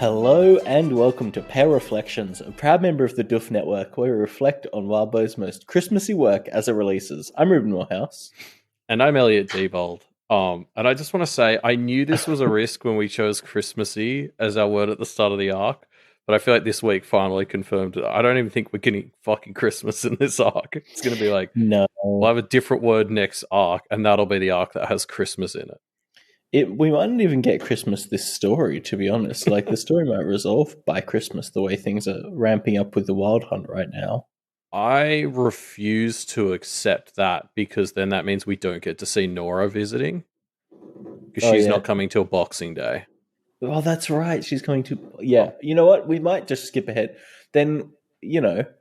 Hello and welcome to Pair Reflections, a proud member of the Doof Network where we reflect on Wildbow's most Christmassy work as it releases. I'm Ruben Morehouse. And I'm Elliot Diebold. And I just want to say, I knew this was a risk when we chose Christmassy as our word at the start of the arc, but I feel like this week finally confirmed it. I don't even think we're getting fucking Christmas in this arc. It's going to be like, No. we'll have a different word next arc, and that'll be the arc that has Christmas in it. We might not even get Christmas this story, to be honest. Like, the story might resolve by Christmas the way things are ramping up with the Wild Hunt right now. I refuse to accept that because then that means we don't get to see Nora visiting because Oh, she's yeah. not coming till Boxing Day. Oh, that's right. She's going to. Yeah. You know what? We might just skip ahead. Then,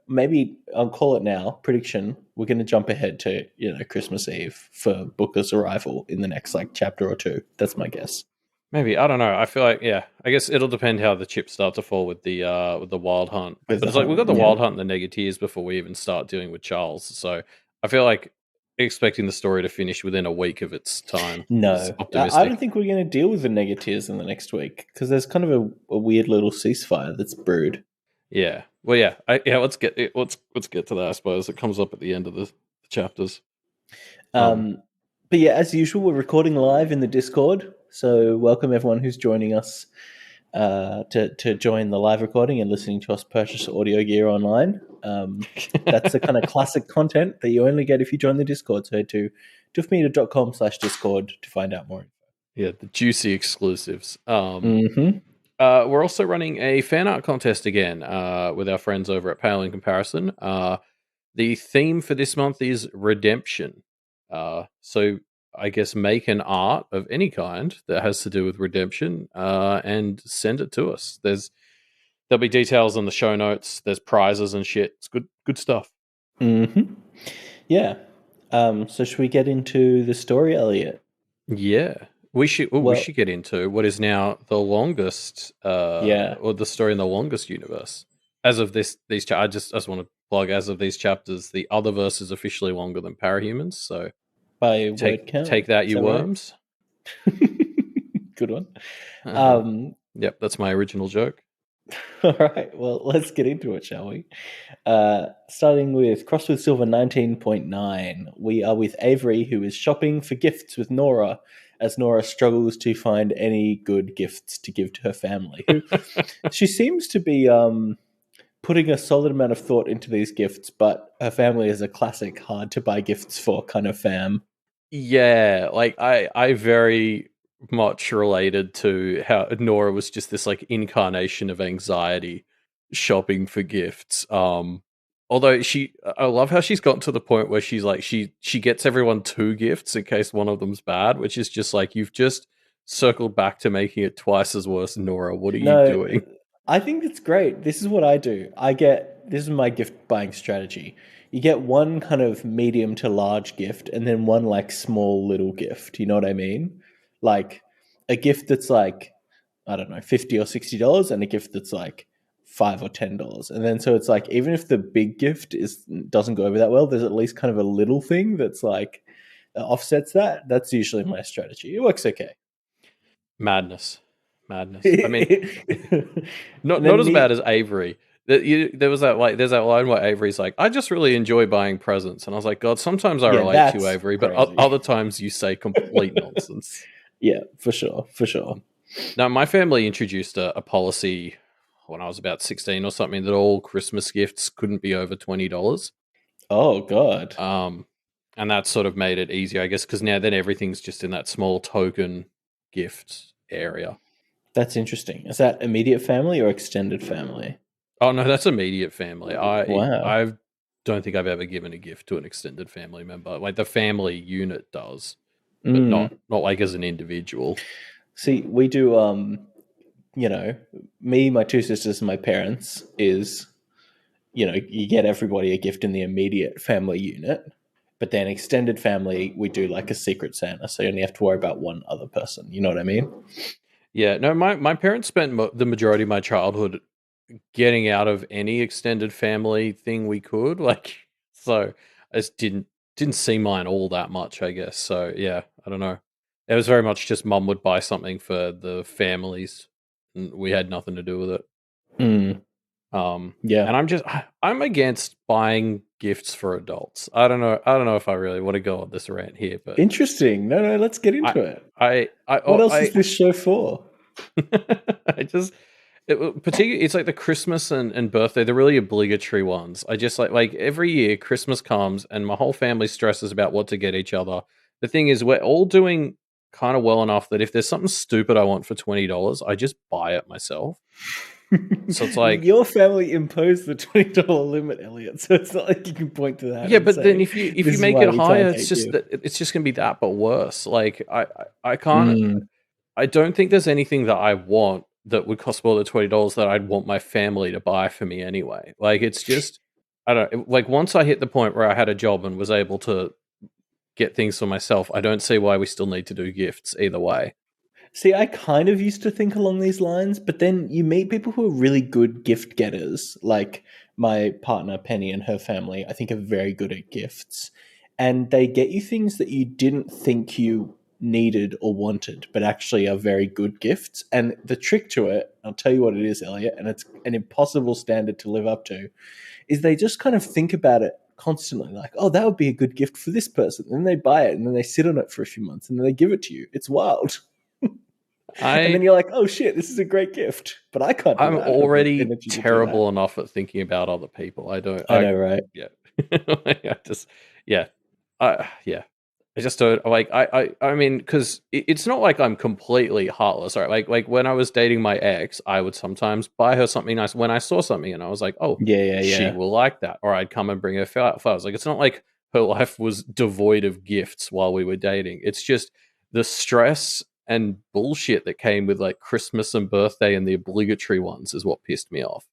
maybe I'll call it now. Prediction. We're going to jump ahead to, Christmas Eve for Booker's arrival in the next, chapter or two. That's my guess. Maybe, I don't know. I feel like, yeah, I guess it'll depend how the chips start to fall with the Wild Hunt. With But the it's like we've got hunt. the Yeah. Wild Hunt and the Negatiers before we even start dealing with Charles. So I feel like expecting the story to finish within a week of its time is No. I don't optimistic. think we're going to deal with the negatives in the next week because there's kind of a weird little ceasefire that's brewed. Yeah. Well, yeah. Let's get to that. I suppose it comes up at the end of the chapters. But yeah, as usual, we're recording live in the Discord. So welcome everyone who's joining us to join the live recording and listening to us purchase audio gear online. That's the kind of classic content that you only get if you join the Discord. So head to doofmedia.com/Discord to find out more. Yeah, the juicy exclusives. Mm-hmm. We're also running a fan art contest again with our friends over at Pale in Comparison. The theme for this month is redemption. So I guess make an art of any kind that has to do with redemption and send it to us. There'll be details on the show notes. There's prizes and shit. It's good stuff. Mm-hmm. Yeah. So should we get into the story, Elliot? Yeah. We Well, should get into what is now the longest yeah. or the story in the longest universe. As of I just want to plug, as of these chapters, the other verse is officially longer than Parahumans, so By word count. take that, Is you that right? worms. Good one. Yep, that's my original joke. All right. Well, let's get into it, shall we? Starting with Cross with Silver 19.9. We are with Avery, who is shopping for gifts with Nora, as Nora struggles to find any good gifts to give to her family. She seems to be putting a solid amount of thought into these gifts, but her family is a classic hard to buy gifts for kind of fam. Yeah, like I very much related to how Nora was just this like incarnation of anxiety shopping for gifts. Although I love how she's gotten to the point where she's like she gets everyone two gifts in case one of them's bad, which is just like you've just circled back to making it twice as worse, Nora. What are you No, doing? I think it's great. This is what I do. This is my gift buying strategy. You get one kind of medium to large gift and then one like small little gift. You know what I mean? Like a gift that's like, I don't know, $50 or $60 and a gift that's like $5 or $10. And then so it's like even if the big gift doesn't go over that well, there's at least kind of a little thing that's like offsets that. That's usually my strategy. It works okay. Madness. I mean, And not then as bad me as Avery. There's that line where Avery's like, I just really enjoy buying presents, and I was like, God, sometimes I Yeah, relate to you, that's Avery, but crazy. other times you say complete nonsense. Yeah, for sure, for sure. Now, my family introduced a policy when I was about 16 or something that all Christmas gifts couldn't be over $20. Oh God, Um, and that sort of made it easier, I guess, because now then everything's just in that small token gift area. that's interesting. Is that immediate family or extended family? Oh no, that's immediate family. Wow. I don't think I've ever given a gift to an extended family member. Like the family unit does, but Mm. not like as an individual. See, we do. Me, my two sisters, and my parents is, you get everybody a gift in the immediate family unit, but then extended family, we do like a secret Santa, so you only have to worry about one other person. You know what I mean? Yeah, no, my parents spent the majority of my childhood getting out of any extended family thing we could. Like, so I just didn't see mine all that much, I guess. So yeah, I don't know. It was very much just mum would buy something for the families and we had nothing to do with it. Mm, yeah. And I'm against buying gifts for adults. I don't know if I really want to go on this rant here, but Interesting. No, no, let's get I into it. What oh, else is this show for? I just particularly it's like the Christmas and birthday, the really obligatory ones. I just like every year Christmas comes and my whole family stresses about what to get each other. The thing is, we're all doing kind of well enough that if there's something stupid I want for $20, I just buy it myself. So it's like, Your family imposed the $20 limit, Elliot, so it's not like you can point to that yeah, and but then say, if this you is make why it we higher, can't it's get just you. that it's just gonna be that but worse. Like I can't. Mm. I don't think there's anything that I want that would cost more than $20 that I'd want my family to buy for me anyway. Like it's just I don't like once I hit the point where I had a job and was able to get things for myself, I don't see why we still need to do gifts either way. See, I kind of used to think along these lines, but then you meet people who are really good gift getters, like my partner Penny and her family, I think are very good at gifts. And they get you things that you didn't think you needed or wanted, but actually are very good gifts. And the trick to it, I'll tell you what it is, Elliot, and it's an impossible standard to live up to, is they just kind of think about it constantly like, oh, that would be a good gift for this person. And then they buy it and then they sit on it for a few months and then they give it to you. It's wild. And then I you're like, oh shit, this is a great gift. But I can't do I'm that. I don't have the already energy to do that. terrible enough at thinking about other people. I don't. I know, right? Yeah. Like, I just yeah. Yeah. I just don't like. I mean, because it's not like I'm completely heartless, right? Like when I was dating my ex, I would sometimes buy her something nice when I saw something, and I was like, oh, Yeah, yeah, she yeah. will like that, or I'd come and bring her flowers. Like it's not like her life was devoid of gifts while we were dating. It's just the stress and bullshit that came with like Christmas and birthday and the obligatory ones is what pissed me off.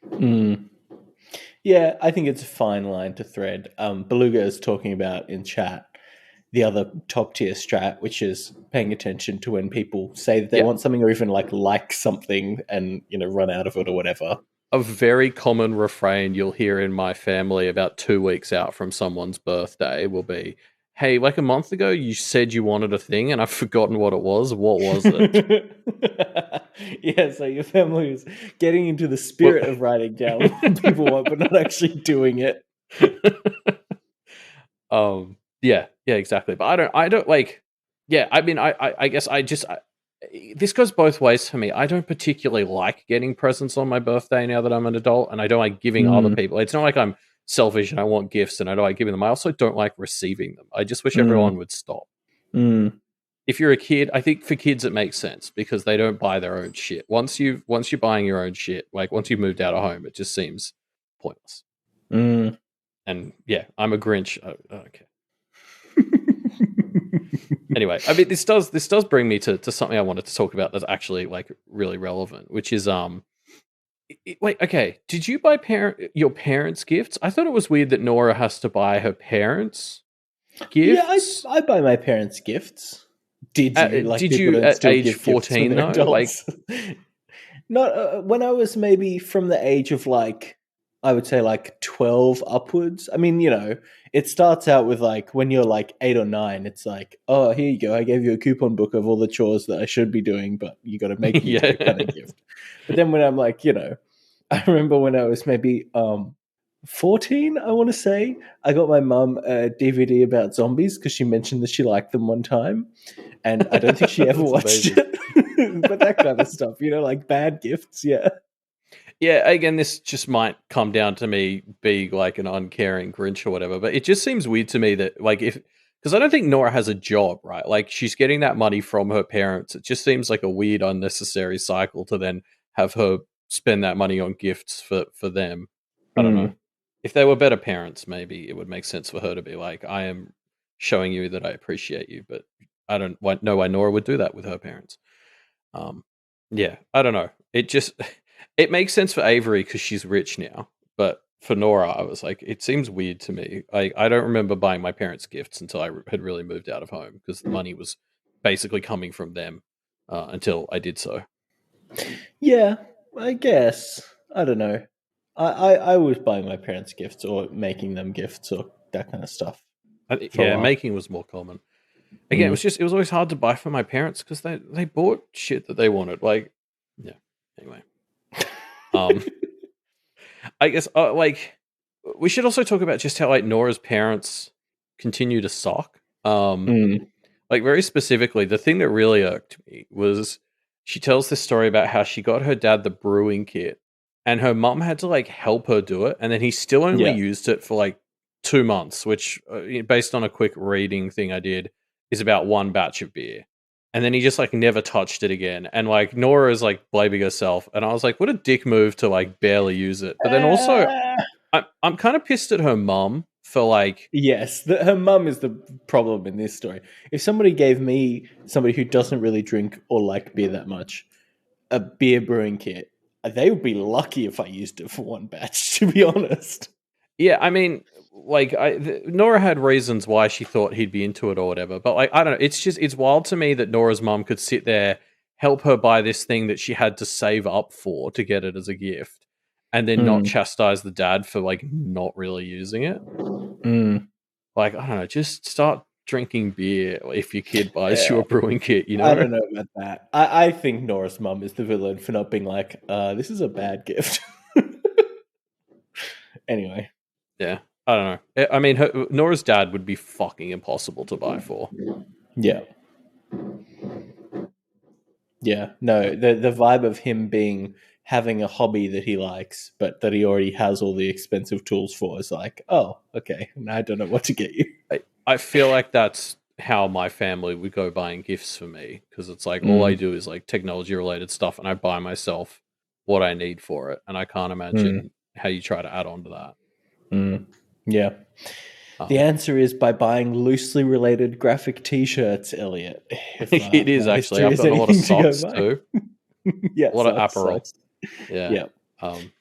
Mm. Yeah, I think it's a fine line to thread. Beluga is talking about in chat the other top tier strat, which is paying attention to when people say that they Yeah. want something or even like something and run out of it or whatever. A very common refrain you'll hear in my family about 2 weeks out from someone's birthday will be, hey, like a month ago, you said you wanted a thing and I've forgotten what it was. What was it? Yeah, so your family is getting into the Well, spirit of writing down what people want, but not actually doing it. yeah, exactly. But I don't like, yeah, I mean, I guess this goes both ways for me. I don't particularly like getting presents on my birthday now that I'm an adult, and I don't like giving other Mm, people. It's not like I'm selfish and I want gifts and I don't like giving them. I also don't like receiving them. I just wish mm, everyone would stop. mm, If you're a kid, I think for kids it makes sense because they don't buy their own shit. Once you're buying your own shit, like once you've moved out of home, it just seems pointless. mm. And yeah, I'm a Grinch. Okay. Anyway, I mean, this does bring me to something I wanted to talk about that's actually like really relevant, which is wait, okay, did you buy your parents gifts? I thought it was weird that Nora has to buy her parents Yeah, gifts. I buy my parents gifts. Did you? Like Did people you don't at still age give gifts when 14 they're though? Like, adults. Not when I was maybe from the age of like I would say like 12 upwards. I mean, it starts out with like when you're like 8 or 9, it's like, "Oh, here you go. I gave you a coupon book of all the chores that I should be doing, but you got to make me do it," kind yeah. of gift. But then when I'm like, I remember when I was maybe 14, I want to say, I got my mum a DVD about zombies because she mentioned that she liked them one time, and I don't think she ever That's watched amazing. it. But that kind of stuff, like bad gifts, yeah. Yeah, again, this just might come down to me being like an uncaring Grinch or whatever, but it just seems weird to me that, like, because I don't think Nora has a job, right? Like, she's getting that money from her parents. It just seems like a weird, unnecessary cycle to then have her spend that money on gifts for them. I don't know. Mm. If they were better parents, maybe it would make sense for her to be like, I am showing you that I appreciate you, but I don't know why Nora would do that with her parents. Um, yeah, I don't know. It just it makes sense for Avery because she's rich now, but for Nora, I was like, it seems weird to me. I don't remember buying my parents gifts until I had really moved out of home because the money was basically coming from them until I did so. Yeah, I guess. I don't know. I was buying my parents gifts or making them gifts or that kind of stuff for a Yeah, while. making was more common. Again, Mm. it was always hard to buy for my parents because they bought shit that they wanted. Like, yeah. Anyway, um, I guess like we should also talk about just how like Nora's parents continue to sock. Mm, Like very specifically, the thing that really irked me was she tells this story about how she got her dad the brewing kit, and her mum had to like help her do it, and then he still only yeah. used it for like 2 months, which, based on a quick reading thing I did, is about one batch of beer. And then he just like never touched it again. And like Nora is like blaming herself, and I was like, what a dick move to like barely use it. But then also, Uh, I'm kind of pissed at her mum for like, yes, her mum is the problem in this story. If somebody gave me, somebody who doesn't really drink or like beer that much, a beer brewing kit, they would be lucky if I used it for one batch, to be honest. yeah, I mean, like, Nora had reasons why she thought he'd be into it or whatever, but like, I don't know. It's wild to me that Nora's mum could sit there, help her buy this thing that she had to save up for to get it as a gift, and then not Mm, chastise the dad for like not really using it. mm. Like, I don't know, just start drinking beer if your kid buys you Yeah, a brewing kit, you I know? don't know about that. I think Nora's mum is the villain for not being like, this is a bad gift. Anyway, Yeah, I don't know. I mean, Nora's dad would be fucking impossible to buy for. yeah. Yeah, no, the vibe of him being having a hobby that he likes, but that he already has all the expensive tools for is like, oh, okay, now I don't know what to get you. I feel like that's how my family would go buying gifts for me, because it's like all I Mm, do is like technology related stuff, and I buy myself what I need for it, and I can't mm, imagine how you try to add on to that. mm. Yeah. The Um, answer is by buying loosely related graphic T-shirts, Elliot. If it is my actually. history I've is gotten a lot of anything to go socks by, too, yeah, a lot of sucks, apparel. sucks. Yeah. Yeah. Um,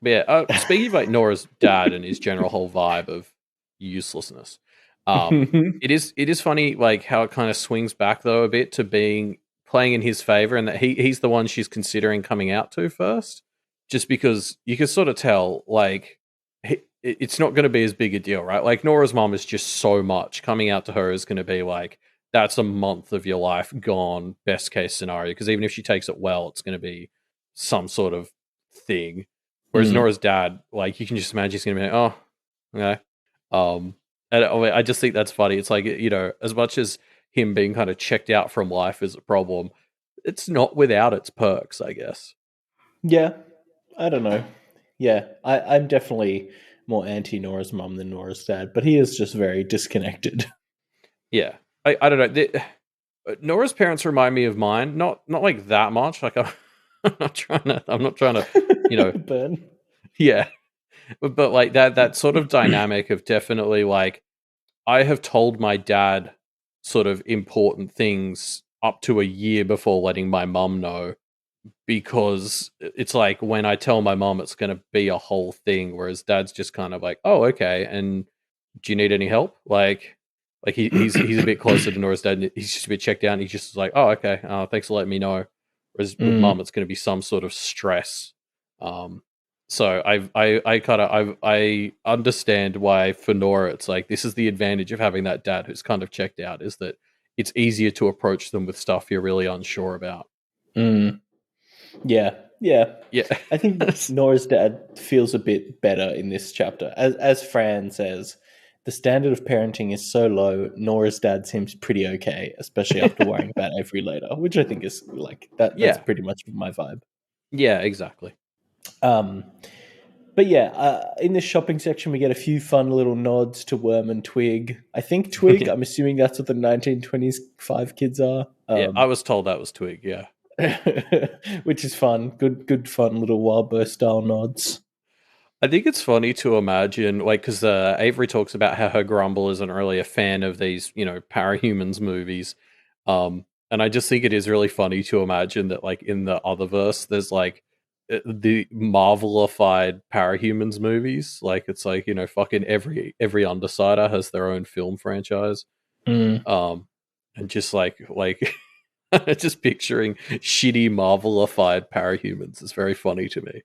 but yeah. Speaking of like Nora's dad and his general whole vibe of uselessness, it is funny like how it kind of swings back though a bit to being playing in his favor, and that he's the one she's considering coming out to first, just because you can sort of tell like it's not going to be as big a deal, right? Like Nora's mom is just so much coming out to her is going to be like that's a month of your life gone, best case scenario, because even if she takes it well, it's going to be some sort of thing. Whereas Mm. Nora's dad, like you can just imagine he's going to be like, oh, okay. Um, and I just think that's funny. It's like, as much as him being kind of checked out from life is a problem, it's not without its perks, I guess. Yeah, I don't know. Yeah, I'm definitely more anti Nora's mum than Nora's dad, but he is just very disconnected. Yeah, I don't know. Nora's parents remind me of mine, not like that much. Like I'm not trying to, you know, Burn. yeah, but like that sort of dynamic of definitely like I have told my dad sort of important things up to a year before letting my mum know, because it's like when I tell my mom it's going to be a whole thing, whereas dad's just kind of like, oh, okay. And do you need any help? Like he's a bit closer to Nora's dad. And he's just a bit checked out. And he's just like, oh, okay. Thanks for letting me know. Whereas with Mm, mum, it's going to be some sort of stress. Um, so I kind of I understand why for Nora it's like this is the advantage of having that dad who's kind of checked out, is that it's easier to approach them with stuff you're really unsure about. mm. Yeah, yeah. Yeah. I think Nora's dad feels a bit better in this chapter. As Fran says, the standard of parenting is so low. Nora's dad seems pretty okay, especially after worrying about Avery later, which I think is like that. That's Yeah. pretty much my vibe. Yeah, exactly. Um, but yeah, in this shopping section, we get a few fun little nods to Worm and Twig. I think Twig. Yeah. I'm assuming that's what the 1925 kids are. Yeah, I was told that was Twig, yeah. Which is fun. Good, fun little Wild Burst style nods. I think it's funny to imagine, like, because Avery talks about how her grumble isn't really a fan of these, parahumans movies. And I just think it is really funny to imagine that, like, in the other verse, there's like the Marvelified parahumans movies. Like, it's like, fucking every Undersider has their own film franchise. Mm, Um, and just like just picturing shitty Marvelified parahumans is very funny to me.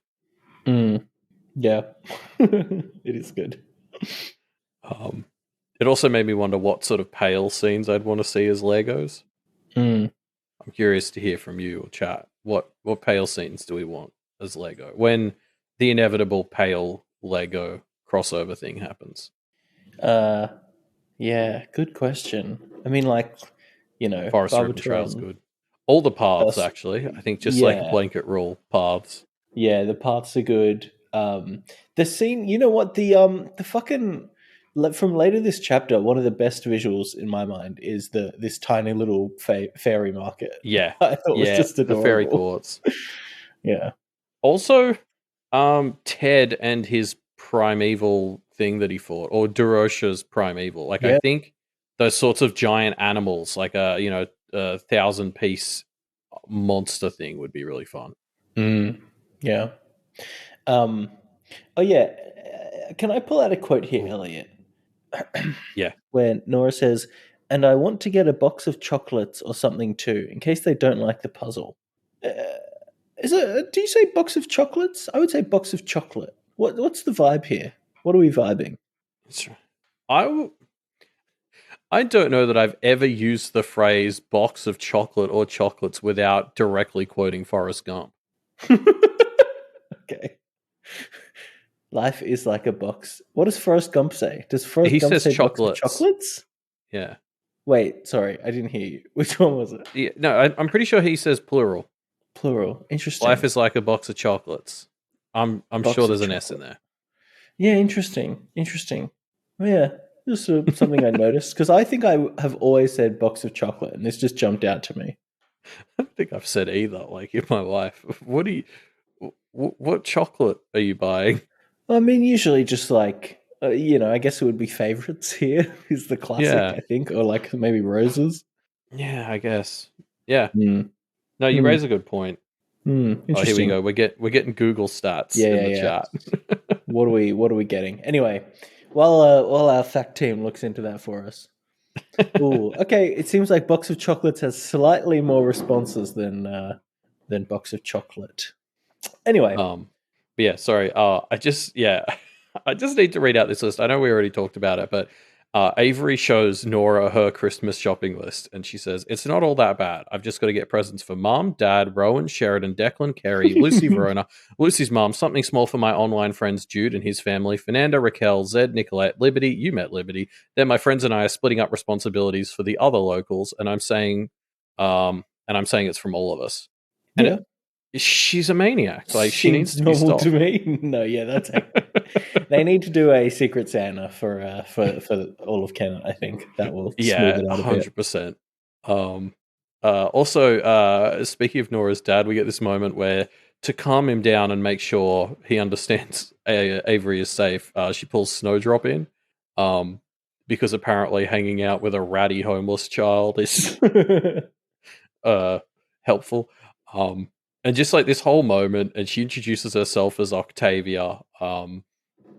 mm, yeah, it is good. Um, it also made me wonder what sort of pale scenes I'd want to see as Legos. Mm. I'm curious to hear from you or chat. what Pale scenes do we want as Lego when the inevitable Pale Lego crossover thing happens? Uh, yeah, good question. I mean, like, Forest Ribbon Trail's Barbatron. good. All the paths, Us, actually. I think just like a yeah, blanket rule, paths. yeah. The paths are good. The scene. You know what? The fucking from later this chapter. One of the best visuals in my mind is this tiny little fairy market. Yeah, I thought was yeah. just The fairy adorable. courts. Yeah. Also, Ted and his primeval thing that he fought, or Durosha's primeval. Like, I Yeah. think those sorts of giant animals, like a 1,000-piece monster thing, would be really fun. Mm, yeah. Um, oh yeah. Can I pull out a quote here, Ooh, Elliot? yeah, Where Nora says, "And I want to get a box of chocolates or something too, in case they don't like the puzzle." Uh, is it? Do you say box of chocolates? I would say box of chocolate. What's the vibe here? What are we vibing? I w- I don't know that I've ever used the phrase "box of chocolate" or "chocolates" without directly quoting Forrest Gump. Okay. Life is like a box. What does Forrest Gump say? Does Forrest He Gump says say box of chocolates. chocolates? Yeah, Wait, sorry, I didn't hear you. Which one was it? yeah. No, I'm pretty sure he says plural. Plural. Life Interesting. is like a box of chocolates. I'm sure Box of there's an S in chocolate. there. Yeah, interesting. Interesting. Oh, yeah, just something I noticed because I think I have always said box of chocolate, and this just jumped out to me. I don't think I've said either. Like in my life, what do you? What chocolate are you buying? I mean, usually just like I guess it would be favorites here is the classic, Yeah, I think, or like maybe roses. yeah. I guess. Yeah. Hmm. No, you Hmm. raise a good point. Oh, here we Interesting. go. We're getting Google stats Yeah, in yeah, the yeah. chat. What are we getting? Anyway, while our fact team looks into that for us. Ooh, okay. It seems like box of chocolates has slightly more responses than box of chocolate. Anyway, But yeah, sorry. I just I just need to read out this list. I know we already talked about it, but Avery shows Nora her Christmas shopping list, and she says it's not all that bad. I've just got to get presents for Mom, Dad, Rowan, Sheridan, Declan, Kerry, Lucy, Verona, Lucy's mom, something small for my online friends Jude and his family, Fernanda, Raquel, Zed, Nicolette, Liberty. You met Liberty. Then my friends and I are splitting up responsibilities for the other locals, and I'm saying it's from all of us. And yeah, she's a maniac. Like she needs seems to be normal to stopped. me. No, yeah, that's they need to do a Secret Santa for all of Canada. I think that will smooth Yeah, it out a bit. 100%. Um, also, speaking of Nora's dad, we get this moment where to calm him down and make sure he understands Avery is safe, she pulls Snowdrop in, um, because apparently hanging out with a ratty homeless child is uh, helpful. And just like this whole moment, and she introduces herself as Octavia.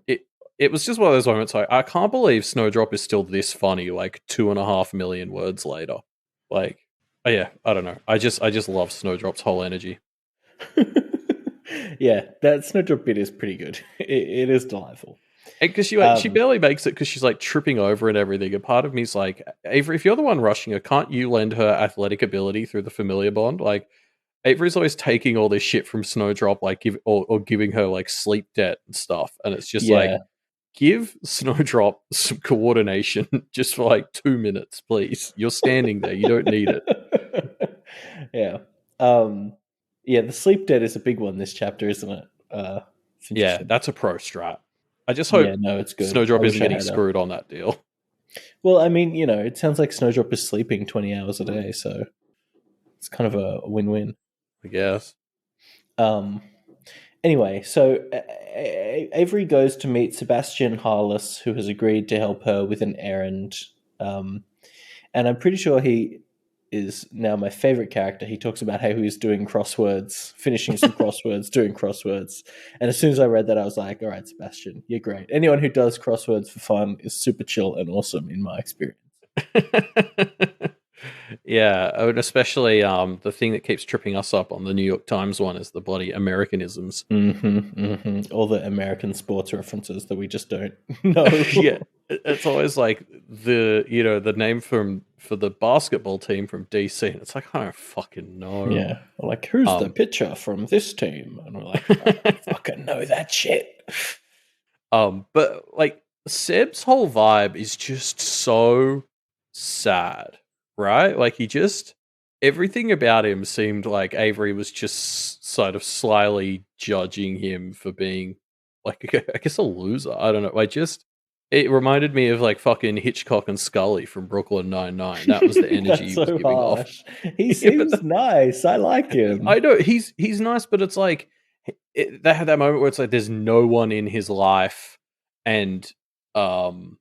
It it was just one of those moments. Like I can't believe Snowdrop is still this funny. Like 2.5 million words later. Like yeah, I don't know. I just love Snowdrop's whole energy. Yeah, that Snowdrop bit is pretty good. It is delightful. Because she Um, barely makes it because she's like tripping over and everything. And part of me's like, Avery, if you're the one rushing her, can't you lend her athletic ability through the familiar bond? Like Avery's always taking all this shit from Snowdrop, like or giving her like sleep debt and stuff, and it's just yeah. like give Snowdrop some coordination just for like 2 minutes, please. You're standing there, you don't need it. Yeah. Um, yeah, the sleep debt is a big one this chapter, isn't it? It's Yeah, interesting. that's a pro strat. I just Yeah, hope no, it's good. I Snowdrop isn't wish I getting had her. screwed on that deal. Well, I mean, it sounds like Snowdrop is sleeping 20 hours a day, so it's kind of a win-win. I guess. Um, anyway, so Avery goes to meet Sebastian Harless, who has agreed to help her with an errand. Um, and I'm pretty sure he is now my favorite character. He talks about how he was doing crosswords, finishing some crosswords, doing crosswords. And as soon as I read that, I was like, all right, Sebastian, you're great. Anyone who does crosswords for fun is super chill and awesome in my experience. Yeah, and especially the thing that keeps tripping us up on the New York Times one is the bloody Americanisms. All the American sports references that we just don't know. Yeah, it's always like the name for the basketball team from DC, and it's like I don't fucking know. Yeah. Like, who's the Um, pitcher from this team? And we're like, I don't fucking know that shit. but like Seb's whole vibe is just so sad, right? Like he just everything about him seemed like Avery was just sort of slyly judging him for being like I guess a loser. I don't know. Like just it reminded me of like fucking Hitchcock and Scully from Brooklyn Nine-Nine. That was the energy That's he was so giving off. harsh. He Yeah, but seems nice. I like I him. know he's nice, but it's like they had that moment where it's like there's no one in his life, and um,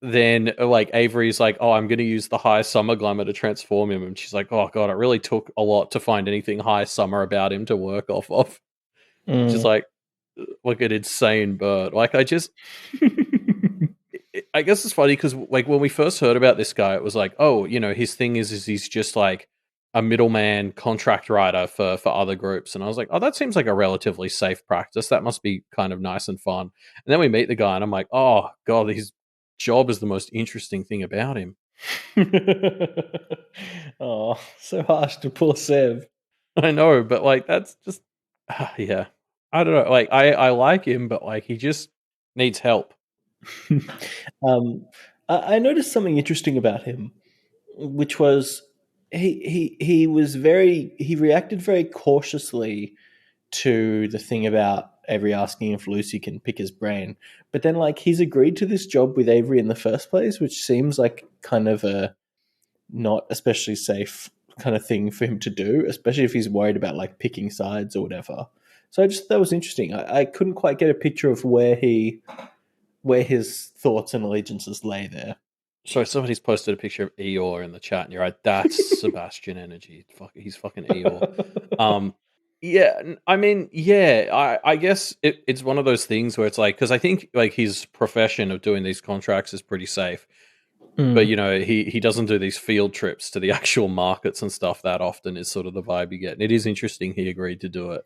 then like Avery's like, oh, I'm going to use the high summer glamour to transform him, and she's like, oh god, it really took a lot to find anything high summer about him to work off of. Just Mm. like an insane bird. Like I guess it's funny because like when we first heard about this guy, it was like, oh, you know, his thing is he's just like a middleman contract writer for other groups, and I was like, oh, that seems like a relatively safe practice. That must be kind of nice and fun. And then we meet the guy, and I'm like, oh god, his job is the most interesting thing about him. Oh, so harsh to poor Sev. I know, but like that's just yeah. I don't know. Like I like him, but like he just needs help. um, I noticed something interesting about him, which was he reacted very cautiously to the thing about Avery asking if Lucy can pick his brain. But then, like, he's agreed to this job with Avery in the first place, which seems like kind of a not especially safe kind of thing for him to do, especially if he's worried about like picking sides or whatever. So I just that was interesting. I couldn't quite get a picture of where his thoughts and allegiances lay there. So somebody's posted a picture of Eeyore in the chat, and you're right. That's Sebastian energy. Fuck, he's fucking Eeyore. Um, yeah, I mean, yeah, I guess it's one of those things where it's like because I think like his profession of doing these contracts is pretty safe, but you Mm. know he doesn't do these field trips to the actual markets and stuff that often. Is sort of the vibe you get, and it is interesting he agreed to do it.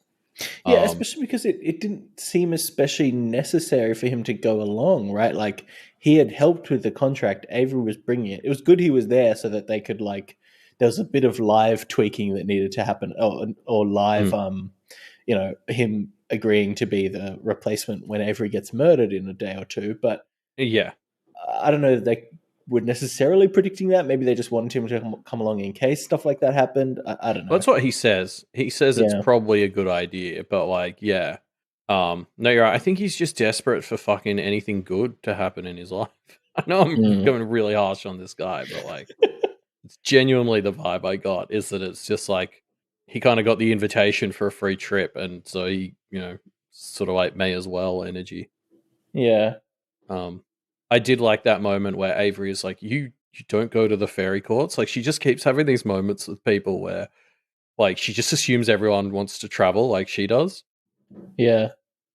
Yeah, Um, especially because it didn't seem especially necessary for him to go along, right? Like he had helped with the contract. Avery was bringing it. It was good he was there so that they could like. There was a bit of live tweaking that needed to happen, or live, mm, him agreeing to be the replacement when Avery gets murdered in a day or two. But yeah, I don't know that they were necessarily predicting that. Maybe they just wanted him to come along in case stuff like that happened. I don't know. that's what he says. He says it's Yeah. probably a good idea, but like, yeah. No, you're right. I think he's just desperate for fucking anything good to happen in his life. I know I'm Mm. going really harsh on this guy, but like, it's genuinely the vibe I got is that it's just like he kind of got the invitation for a free trip, and so he, you know, sort of like may as well energy. Yeah. Um, I did like that moment where Avery is like, you don't go to the fairy courts. Like she just keeps having these moments with people where like she just assumes everyone wants to travel like she does. Yeah.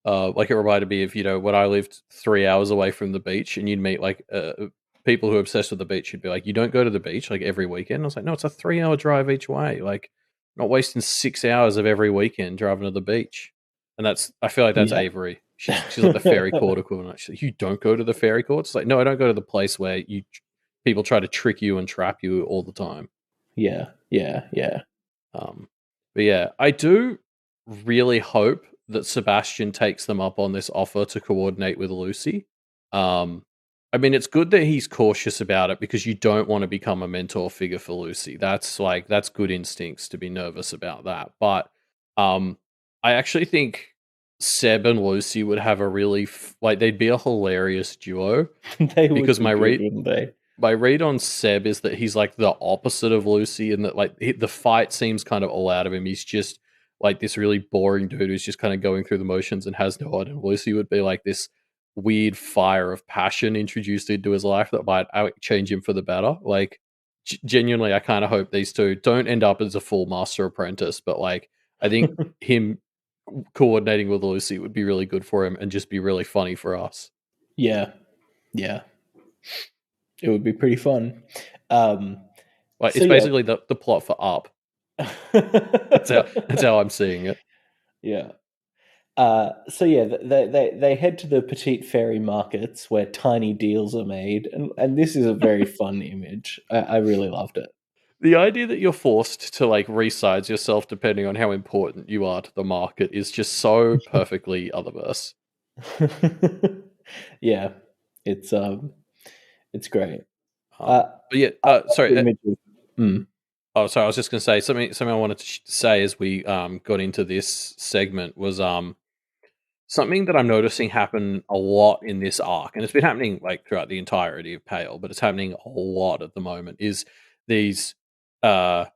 Like it reminded me of, you know, when I lived 3 hours away from the beach and you'd meet like people who are obsessed with the beach. You'd be like, you don't go to the beach like every weekend. I was like, no, it's a 3 hour drive each way. Like, not wasting 6 hours of every weekend driving to the beach. And I feel like that's Yeah. Avery. She's like the fairy court equivalent. She's like, you don't go to the fairy courts? It's like, no, I don't go to the place where people try to trick you and trap you all the time. Yeah. Yeah. Yeah. Um, but yeah, I do really hope that Sebastian takes them up on this offer to coordinate with Lucy. Um, I mean, it's good that he's cautious about it because you don't want to become a mentor figure for Lucy. That's good instincts to be nervous about that. But I actually think Seb and Lucy would have a really like they'd be a hilarious duo They would because be good, wouldn't they? my read on Seb is that he's like the opposite of Lucy, and that like the fight seems kind of all out of him. He's just like this really boring dude who's just kind of going through the motions and has no idea. Lucy would be like this weird fire of passion introduced into his life that might change him for the better. Like genuinely, I kind of hope these two don't end up as a full master apprentice, but like I think him coordinating with Lucy would be really good for him and just be really funny for us. Yeah. Yeah. It would be pretty fun. Um, Like so it's yeah. basically the plot for Up. That's how I'm seeing it. Yeah. So yeah, they head to the petite fairy markets where tiny deals are made, and this is a very fun image. I really loved it. The idea that you're forced to like resize yourself depending on how important you are to the market is just so perfectly otherverse. Yeah, it's it's great. Um, but yeah, I love sorry. the image of, mm, Oh, sorry. I was just going to say something. I wanted to say as we got into this segment was something that I'm noticing happen a lot in this arc, and it's been happening like throughout the entirety of Pale, but it's happening a lot at the moment. Is these uh,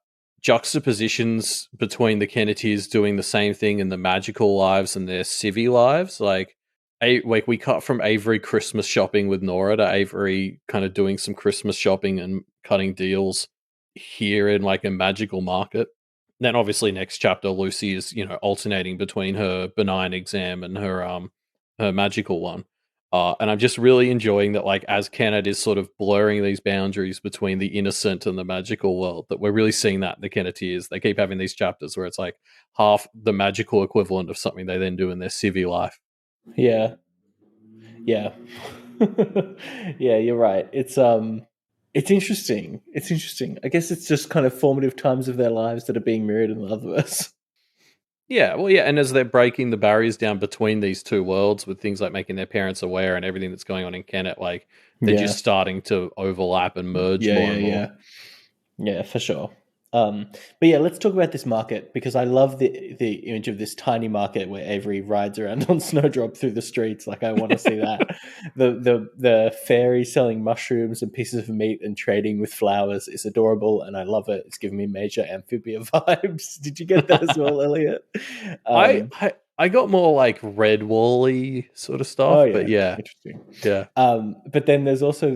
juxtapositions between the Kennetys doing the same thing in the magical lives and their civvy lives? Like we cut from Avery Christmas shopping with Nora to Avery kind of doing some Christmas shopping and cutting deals here in like a magical market. Then obviously next chapter Lucy is, alternating between her benign exam and her magical one. And I'm just really enjoying that like as Kenneth is sort of blurring these boundaries between the innocent and the magical world, that we're really seeing that in the Kenneteers. They keep having these chapters where it's like half the magical equivalent of something they then do in their civvy life. yeah, yeah, yeah. You're right. It's interesting. It's interesting. I guess it's just kind of formative times of their lives that are being mirrored in the Otherverse. Yeah, well, yeah, and as they're breaking the barriers down between these two worlds with things like making their parents aware and everything that's going on in Kennet, like they're Yeah, just starting to overlap and merge yeah, more yeah, and more. yeah. Yeah, for sure. But yeah, let's talk about this market because I love the image of this tiny market where Avery rides around on Snowdrop through the streets. Like I want to see that. The fairy selling mushrooms and pieces of meat and trading with flowers is adorable, and I love it. It's giving me major amphibia vibes. Did you get that as well, Elliot? I, Um, I I got more like Red Wally sort of oh stuff, but yeah, yeah, interesting. yeah. But then there's also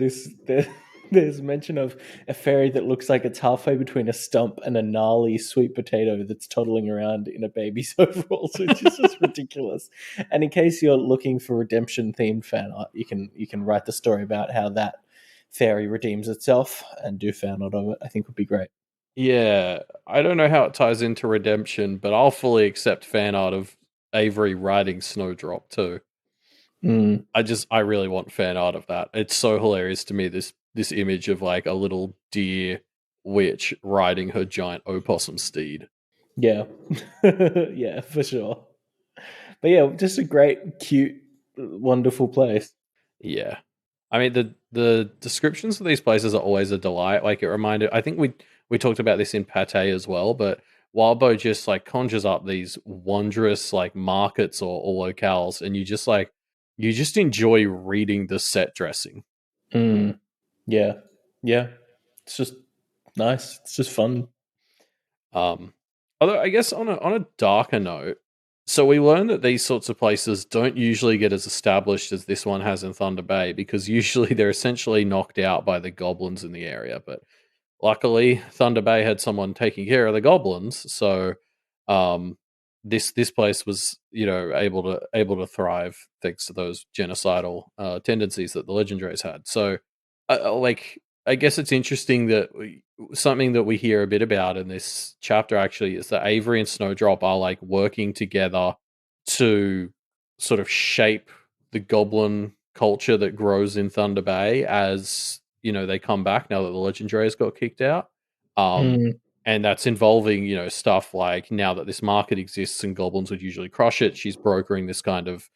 there's mention of a fairy that looks like it's halfway between a stump and a gnarly sweet potato that's toddling around in a baby's overalls, which is just ridiculous. And in case you're looking for redemption themed fan art, you can write the story about how that fairy redeems itself and do fan art of it. I think would be great. Yeah, I don't know how it ties into Redemption, but I'll fully accept fan art of Avery riding Snowdrop too. Mm, I really want fan art of that. It's so hilarious to me this image of like a little deer witch riding her giant opossum steed. yeah, yeah, for sure. But yeah, just a great, cute, wonderful place. Yeah. I mean the descriptions of these places are always a delight. Like it reminded I think we talked about this in Pate as well, but Wildbow just like conjures up these wondrous like markets or locales and you just enjoy reading the set dressing. Mm. Yeah, yeah. It's just nice. It's just fun. Um, Although I guess on a darker note, so we learn that these sorts of places don't usually get as established as this one has in Thunder Bay because usually they're essentially knocked out by the goblins in the area. But luckily, Thunder Bay had someone taking care of the goblins, so um, this place was able to thrive thanks to those genocidal tendencies that the legendaries had. So, like I guess it's interesting that something that we hear a bit about in this chapter actually is that Avery and Snowdrop are like working together to sort of shape the goblin culture that grows in Thunder Bay as they come back now that the legendaries got kicked out. Um, Mm. and that's involving stuff like now that this market exists and goblins would usually crush it. She's brokering this kind of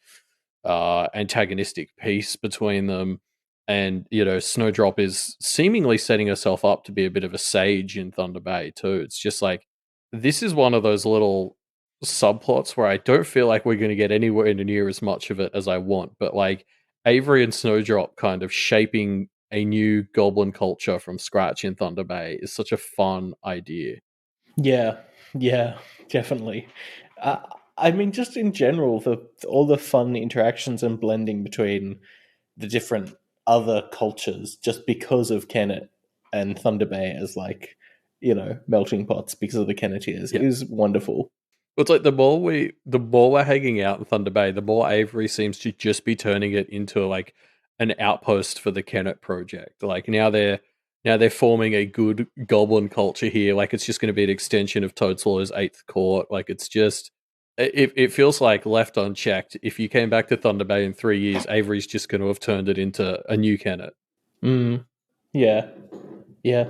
antagonistic peace between them. And, Snowdrop is seemingly setting herself up to be a bit of a sage in Thunder Bay, too. It's just like, this is one of those little subplots where I don't feel like we're going to get anywhere near as much of it as I want. But, like, Avery and Snowdrop kind of shaping a new goblin culture from scratch in Thunder Bay is such a fun idea. Yeah, yeah, definitely. Uh, I mean, just in general, the all the fun interactions and blending between the different other cultures, just because of Kennet and Thunder Bay as like, melting pots because of the Kenneteers, Yeah. is wonderful. It's like the more we're hanging out in Thunder Bay, the more Avery seems to just be turning it into like an outpost for the Kennet project. Like now they're forming a good goblin culture here. Like it's just going to be an extension of Toadslaw's Eighth Court. Like it's just it feels like left unchecked. If you came back to Thunder Bay in 3 years, Avery's just going to have turned it into a new Kennet. Mm, yeah, yeah.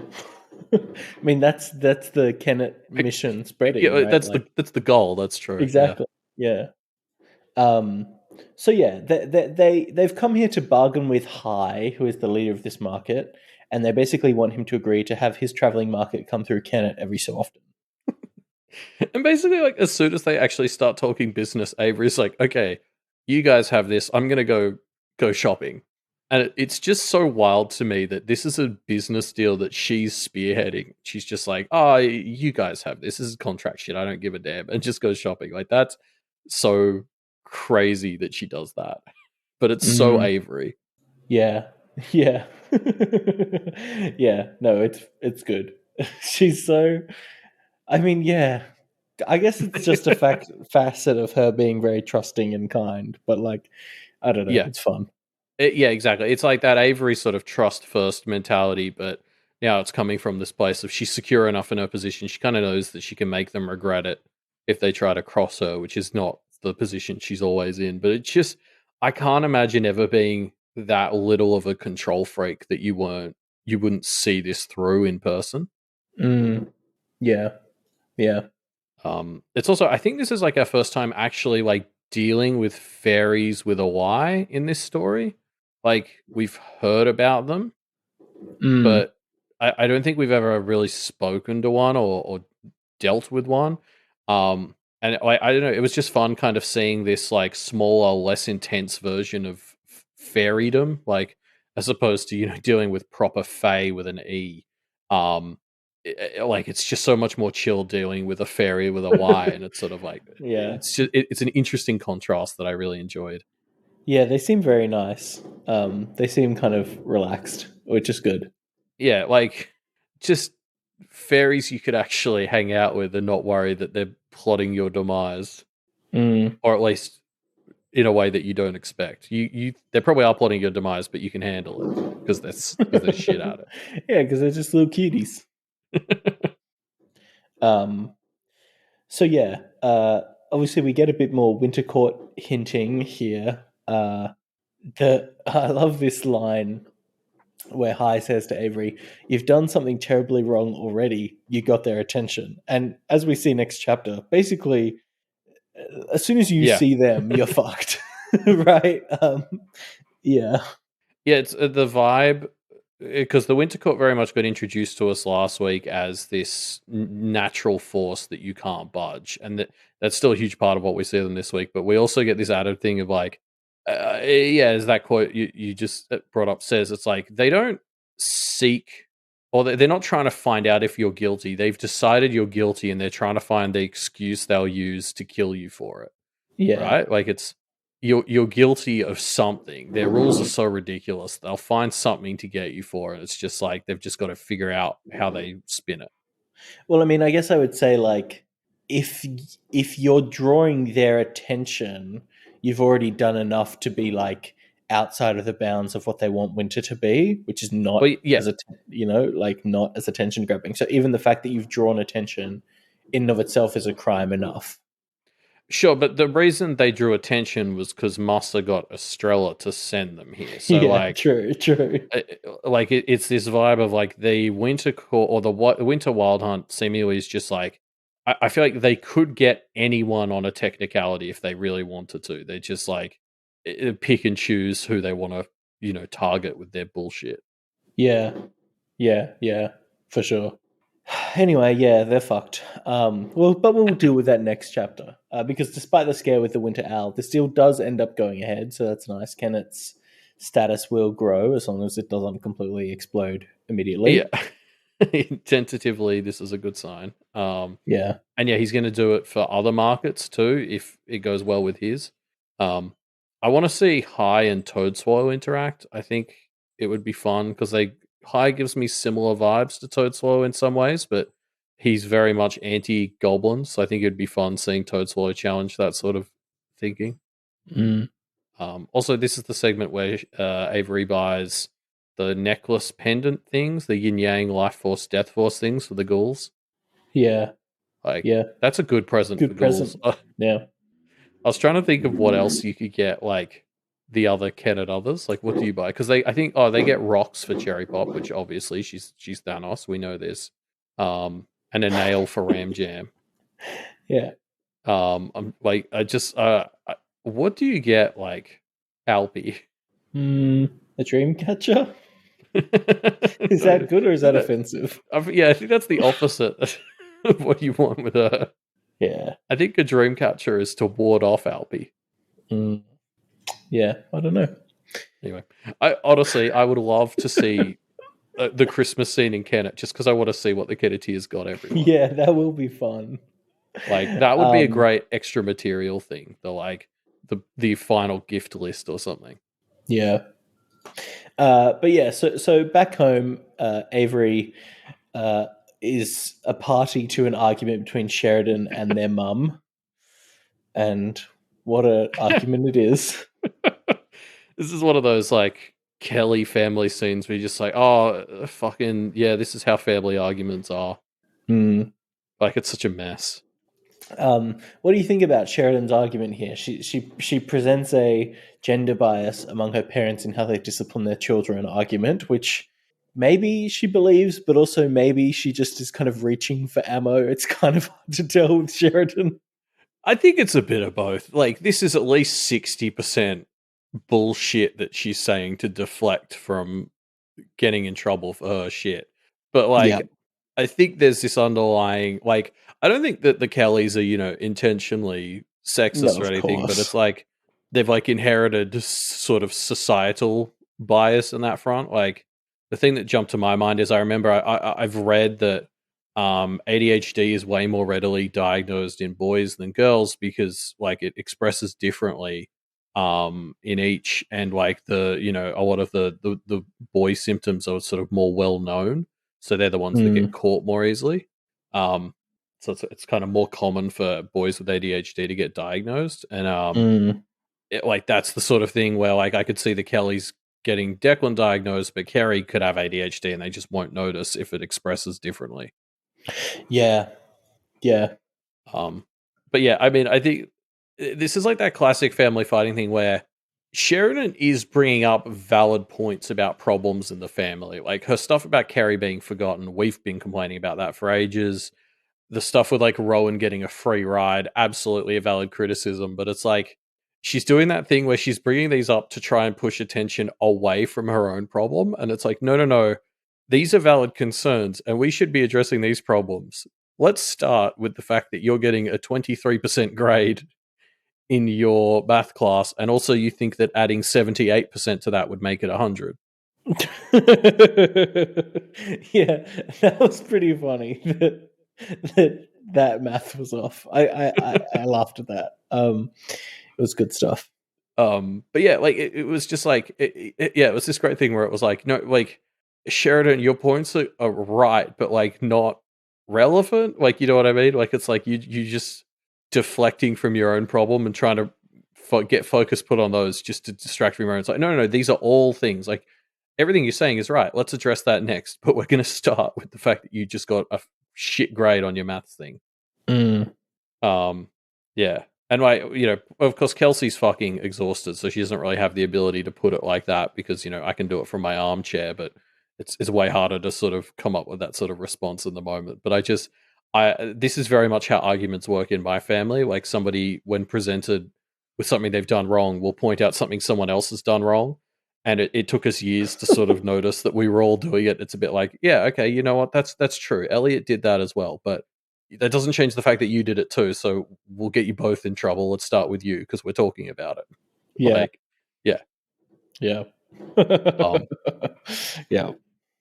I mean, that's the Kennet mission spreading, Yeah, right? Like, that's the goal. That's true. Yeah. exactly. Yeah. Um, so yeah, they've come here to bargain with Hai, who is the leader of this market, and they basically want him to agree to have his traveling market come through Kennet every so often. And basically, like as soon as they actually start talking business, Avery's like, "Okay, you guys have this. I'm gonna go shopping." And it's just so wild to me that this is a business deal that she's spearheading. She's just like, "Oh, you guys have this. This is contract shit. I don't give a damn," and just goes shopping. Like that's so crazy that she does that. But it's so Mm, Avery. yeah, yeah, yeah. No, it's good. She's so. I mean, yeah. I guess it's just a facet of her being very trusting and kind, but like, I don't know, Yeah. it's fun. Yeah, exactly. It's like that Avery sort of trust first mentality, but now it's coming from this place of she's secure enough in her position. She kind of knows that she can make them regret it if they try to cross her, which is not the position she's always in. But it's just, I can't imagine ever being that little of a control freak that you wouldn't see this through in person. Mm, yeah, yeah. It's also, I think this is like our first time actually like dealing with fairies with a Y in this story. Like we've heard about them, Mm, but I don't think we've ever really spoken to one or dealt with one. And I don't know, it was just fun kind of seeing this like smaller, less intense version of fairydom, like as opposed to dealing with proper fae with an E. Um, like it's just so much more chill dealing with a fairy with a Y, and it's sort of like yeah, it's an interesting contrast that I really enjoyed. yeah. They seem very nice. They seem kind of relaxed, which is good. Yeah, like just fairies you could actually hang out with and not worry that they're plotting your demise, Mm. or at least in a way that you don't expect. You they probably are plotting your demise, but you can handle it because they're shit at Yeah, because they're just little cuties. it. Um, so yeah, obviously we get a bit more Winter Court hinting here. I love this line where High says to Avery, "You've done something terribly wrong already. You got their attention." And as we see next chapter, basically, as soon as you Yeah. see them, you're fucked, right? Yeah, Yeah, it's the vibe because the Winter Court very much got introduced to us last week as this natural force that you can't budge, and that's still a huge part of what we see them this week. But we also get this added thing of like, yeah, as that quote you just brought up says, it's like they don't seek or they're not trying to find out if you're guilty. They've decided you're guilty, and they're trying to find the excuse they'll use to kill you for it. yeah. Right? Like it's you're guilty of something. Their rules are so ridiculous. They'll find something to get you for it. It's just like they've just got to figure out how they spin it. Well, I mean, I guess I would say like if if you're drawing their attention, you've already done enough to be like outside of the bounds of what they want Winter to be, which is not Well, yeah, as a like not as attention grabbing. So even the fact that you've drawn attention in and of itself is a crime enough. sure, but the reason they drew attention was because Massa got Estrella to send them here. So Yeah, like, true, true. it's this vibe of like the winter or the winter wild hunt seemingly is just like I feel like they could get anyone on a technicality if they really wanted to. They just like pick and choose who they want to target with their bullshit. Yeah, yeah, yeah, for sure. Anyway, yeah, they're fucked. Well, but we'll deal with that next chapter because despite the scare with the Winter Owl, this deal does end up going ahead, so that's nice. Kenneth's status will grow as long as it doesn't completely explode Yeah, immediately. tentatively, this is a good sign. Yeah, And yeah, he's going to do it for other markets too if it goes well with his. Um, I want to see High and Toadswallow interact. I think it would be fun because they High gives me similar vibes to Toadswallow in some ways, but he's very much anti goblins. So I think it'd be fun seeing Toadswallow challenge that sort of thinking. mm, Also, this is the segment where Avery buys the necklace pendant things, the yin yang life force, death force things for the ghouls. yeah, Like yeah. that's a good present for Good ghouls. present. Yeah. I was trying to think of what else you could get, like the other Ken and others. Like, what do you buy? Because I think, they get rocks for Cherry Pop, which obviously she's Thanos. We know this. And a nail for Ram Jam. Yeah. I'm like, what do you get, like Alpy? A dream catcher? Is that good or is that offensive? Yeah, I think that's the opposite of what you want with her. Yeah. I think a dream catcher is to ward off Alpy. Mm. Yeah, I don't know. Anyway, I would love to see the Christmas scene in Kennet just because I want to see what the Kenneteers got everyone. Yeah, that will be fun. Like that would be a great extra material thing. The final gift list or something. Yeah. But yeah, so back home, Avery uh, is a party to an argument between Sheridan and their mum, and what an argument it is. This is one of those like Kelly family scenes where you're just like, oh, fucking yeah, this is how family arguments are. Mm. Like it's such a mess. What do you think about Sheridan's argument here? She presents a gender bias among her parents in how they discipline their children argument, which maybe she believes, but also maybe she just is kind of reaching for ammo. It's kind of hard to tell with Sheridan. I think it's a bit of both. Like this is at least 60% bullshit that she's saying to deflect from getting in trouble for her shit. But Yeah, like I think there's this underlying like I don't think that the Kellys are, intentionally no, sexist or of anything, but it's course. like they've like inherited sort of societal bias in that front. Like the thing that jumped to my mind is I remember I've read that ADHD is way more readily diagnosed in boys than girls because like it expresses differently in each, and like a lot of the boy symptoms are sort of more well known, so they're the ones that get Mm, caught more easily. So it's kind of more common for boys with ADHD to get diagnosed, and mm. like that's the sort of thing where like I could see the Kellys getting Declan diagnosed, but Kerry could have ADHD and they just won't notice if it expresses differently. Yeah, yeah. Um, but yeah, I mean, I think this is like that classic family fighting thing where Sheridan is bringing up valid points about problems in the family. Like her stuff about Carrie being forgotten, we've been complaining about that for ages. The stuff with like Rowan getting a free ride, absolutely a valid criticism, but it's like she's doing that thing where she's bringing these up to try and push attention away from her own problem. And it's like, no, no, no. These are valid concerns and we should be addressing these problems. Let's start with the fact that you're getting a 23% grade in your math class, and also you think that adding 78% to that would make it 100. Yeah, that was pretty funny. That math was off. I laughed at that. It was good stuff. But yeah, like it was just like yeah, it was this great thing where it was like, no, like Sheridan, your points are right, but like not relevant. Like you know what I mean? Like it's like you just deflecting from your own problem and trying to get focus put on those just to distract from your own. It's like no, no, no. These are all things. Like everything you're saying is right. Let's address that next. But we're going to start with the fact that you just got a shit grade on your maths thing. Mm. Um, yeah. And of course, Kelsey's fucking exhausted, so she doesn't really have the ability to put it like that because, I can do it from my armchair, but it's way harder to sort of come up with that sort of response in the moment. But this is very much how arguments work in my family. Like somebody, when presented with something they've done wrong, will point out something someone else has done wrong. And it took us years to sort of notice that we were all doing it. It's a bit like, yeah, okay, you know what? That's true. Elliot did that as well, but that doesn't change the fact that you did it too. So we'll get you both in trouble. Let's start with you because we're talking about it. Yeah, Like, yeah. yeah, Um, yeah.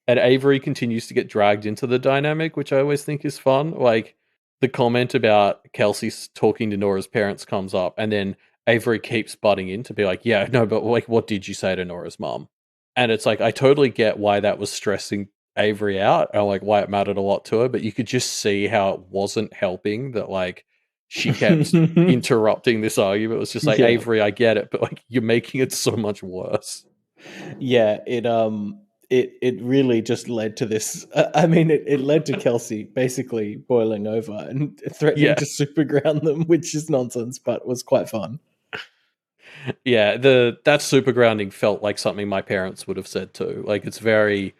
and Avery continues to get dragged into the dynamic, which I always think is fun. Like the comment about Kelsey talking to Nora's parents comes up, and then Avery keeps butting in to be like, "Yeah, no, but like, what did you say to Nora's mom?" And it's like I totally get why that was stressing Avery out, and like why it mattered a lot to her. But you could just see how it wasn't helping that like she kept interrupting this argument. It was just like Yeah, Avery, I get it, but like you're making it so much worse. yeah. it really just led to this. I mean, it led to Kelsey basically boiling over and threatening Yeah. to super ground them, which is nonsense, but was quite fun. Yeah, that super grounding felt like something my parents would have said too. Like it's very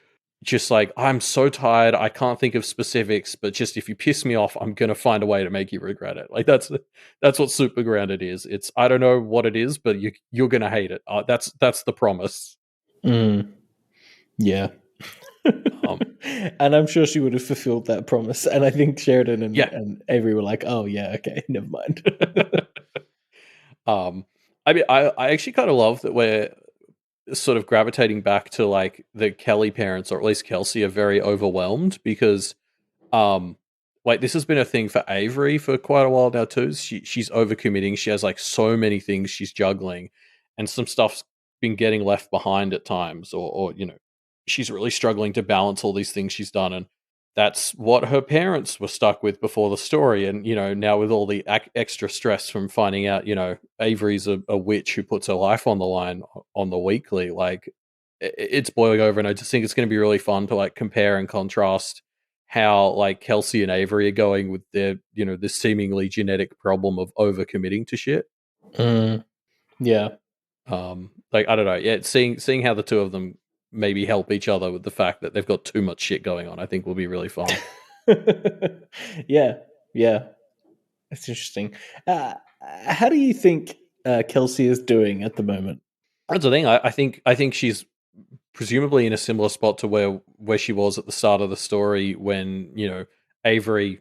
just like I'm so tired, I can't think of specifics, but just if you piss me off, I'm gonna find a way to make you regret it. Like that's what super grounded is. It's I don't know what it is, but you're gonna hate it. That's the promise. Mm, yeah. Um, And I'm sure she would have fulfilled that promise. And I think Sheridan yeah. and Avery were like, oh, yeah, okay, never mind. um, I mean, I actually kind of love that we're sort of gravitating back to like the Kelly parents, or at least Kelsey, are very overwhelmed because Um, like this has been a thing for Avery for quite a while now too. She's overcommitting. She has like so many things she's juggling, and some stuff's been getting left behind at times, or she's really struggling to balance all these things she's done, and that's what her parents were stuck with before the story, and now with all the extra stress from finding out, Avery's a witch who puts her life on the line on the weekly, like it's boiling over, and I just think it's going to be really fun to like compare and contrast how like Kelsey and Avery are going with their, this seemingly genetic problem of overcommitting to shit. Mm, yeah. Like I don't know, yeah, seeing how the two of them maybe help each other with the fact that they've got too much shit going on, I think will be really fun. Yeah. Yeah. That's interesting. How do you think Kelsey is doing at the moment? That's the thing. I think she's presumably in a similar spot to where she was at the start of the story when Avery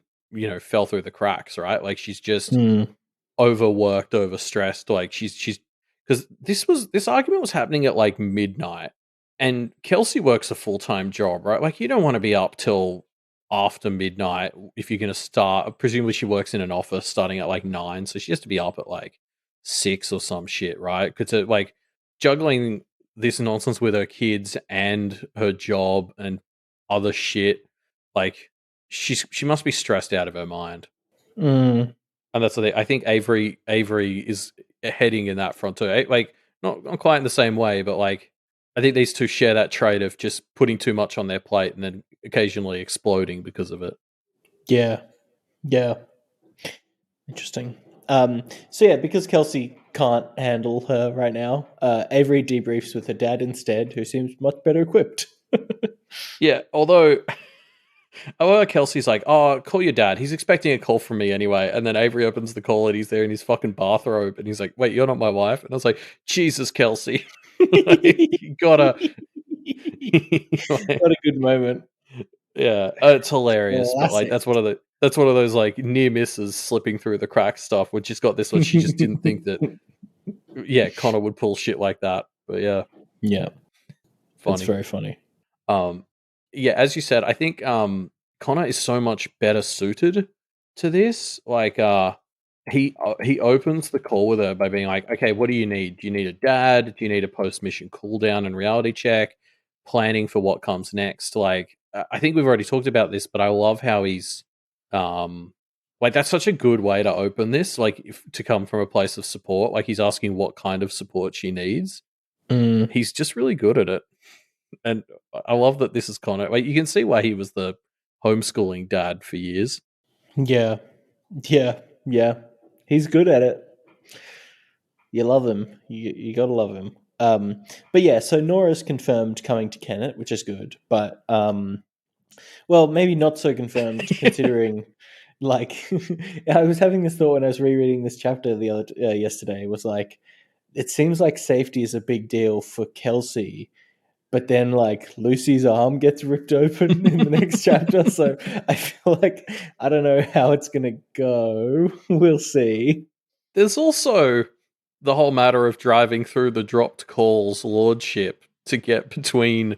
fell through the cracks, right? Like she's just Mm, overworked, overstressed. Like she's because this argument was happening at like midnight, and Kelsey works a full time job, right? Like you don't want to be up till after midnight if you're going to start. Presumably, she works in an office starting at like 9, so she has to be up at like 6 or some shit, right? Because like juggling this nonsense with her kids and her job and other shit, like she must be stressed out of her mind. mm, And that's the thing. I think Avery is heading in that front too. Like not quite in the same way, but like I think these two share that trait of just putting too much on their plate and then occasionally exploding because of it. yeah. Yeah. Interesting. So yeah, because Kelsey can't handle her right now, Avery debriefs with her dad instead, who seems much better equipped. Yeah, although Kelsey's like, "Oh, call your dad. He's expecting a call from me anyway." And then Avery opens the call and he's there in his fucking bathrobe and he's like, "Wait, you're not my wife?" And I was like, "Jesus, Kelsey, like, you gotta." What a good moment. Yeah, it's hilarious, but like Classic. that's one of those like near misses slipping through the cracks stuff. When she's got this one, she just didn't think that Connor would pull shit like that. But yeah, Yeah, it's funny. very funny. Um, yeah, as you said, I think Connor is so much better suited to this. Like, he opens the call with her by being like, "Okay, what do you need? Do you need a dad? Do you need a post mission cooldown and reality check? Planning for what comes next?" Like, I think we've already talked about this, but I love how he's like that's such a good way to open this. Like, to come from a place of support. Like, he's asking what kind of support she needs. Mm, He's just really good at it. And I love that this is Connor. Like, you can see why he was the homeschooling dad for years. yeah, yeah, yeah. He's good at it. You love him. You gotta love him. But yeah, so Nora's confirmed coming to Kennet, which is good. But well, maybe not so confirmed considering. Like, I was having this thought when I was rereading this chapter the other yesterday. Was like, it seems like safety is a big deal for Kelsey, but then like Lucy's arm gets ripped open in the next chapter, so I feel like I don't know how it's gonna go. We'll see. There's also the whole matter of driving through the dropped calls lordship to get between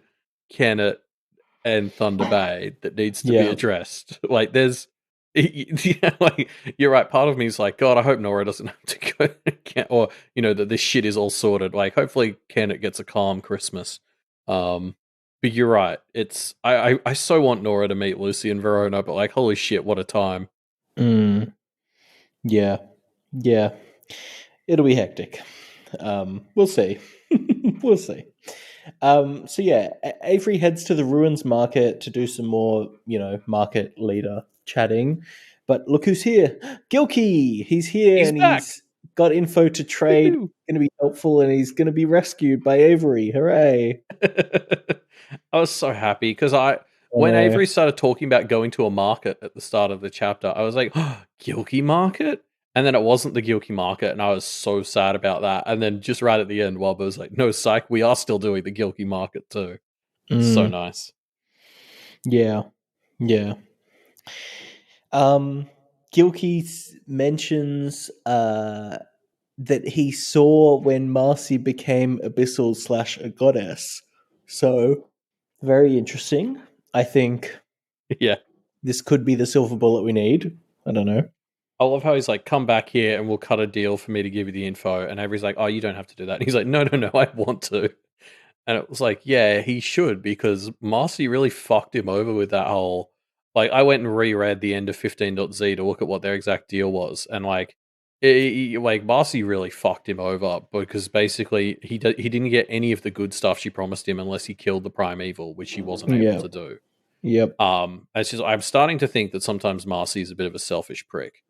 Kennet and Thunder Bay that needs to be Yeah. addressed. Like, there's. Yeah, like you're right. Part of me is like, God, I hope Nora doesn't have to go, or that this shit is all sorted. Like, hopefully, Kennet gets a calm Christmas. But you're right. It's I so want Nora to meet Lucy and Verona, but like, holy shit, what a time! Mm, yeah. Yeah. It'll be hectic. We'll see. We'll see. So yeah, Avery heads to the ruins market to do some more, market leader chatting. But look who's here, Gilkey. He's here He's and back. he's got info to trade. Woohoo. Going to be helpful, and he's going to be rescued by Avery. Hooray! I was so happy because Oh when no. Avery started talking about going to a market at the start of the chapter, I was like, oh, Gilkey Market? And then it wasn't the Gilkey Market, and I was so sad about that. And then just right at the end, Wobber was like, no, psych, we are still doing the Gilkey Market too. So Mm, nice. yeah, yeah. Um, Gilkey mentions that he saw when Marcy became abyssal slash a goddess. So very interesting. I think Yeah. this could be the silver bullet we need. I don't know. I love how he's like, come back here and we'll cut a deal for me to give you the info. And Avery's like, oh, you don't have to do that. And he's like, no, no, no, I want to. And it was like, yeah, he should because Marcy really fucked him over with that whole. Like, I went and reread the end of 15.z to look at what their exact deal was, and like Marcy really fucked him over because basically he didn't get any of the good stuff she promised him unless he killed the primeval, which he wasn't able Yeah. to do. Yep. It's just I'm starting to think that sometimes Marcy is a bit of a selfish prick.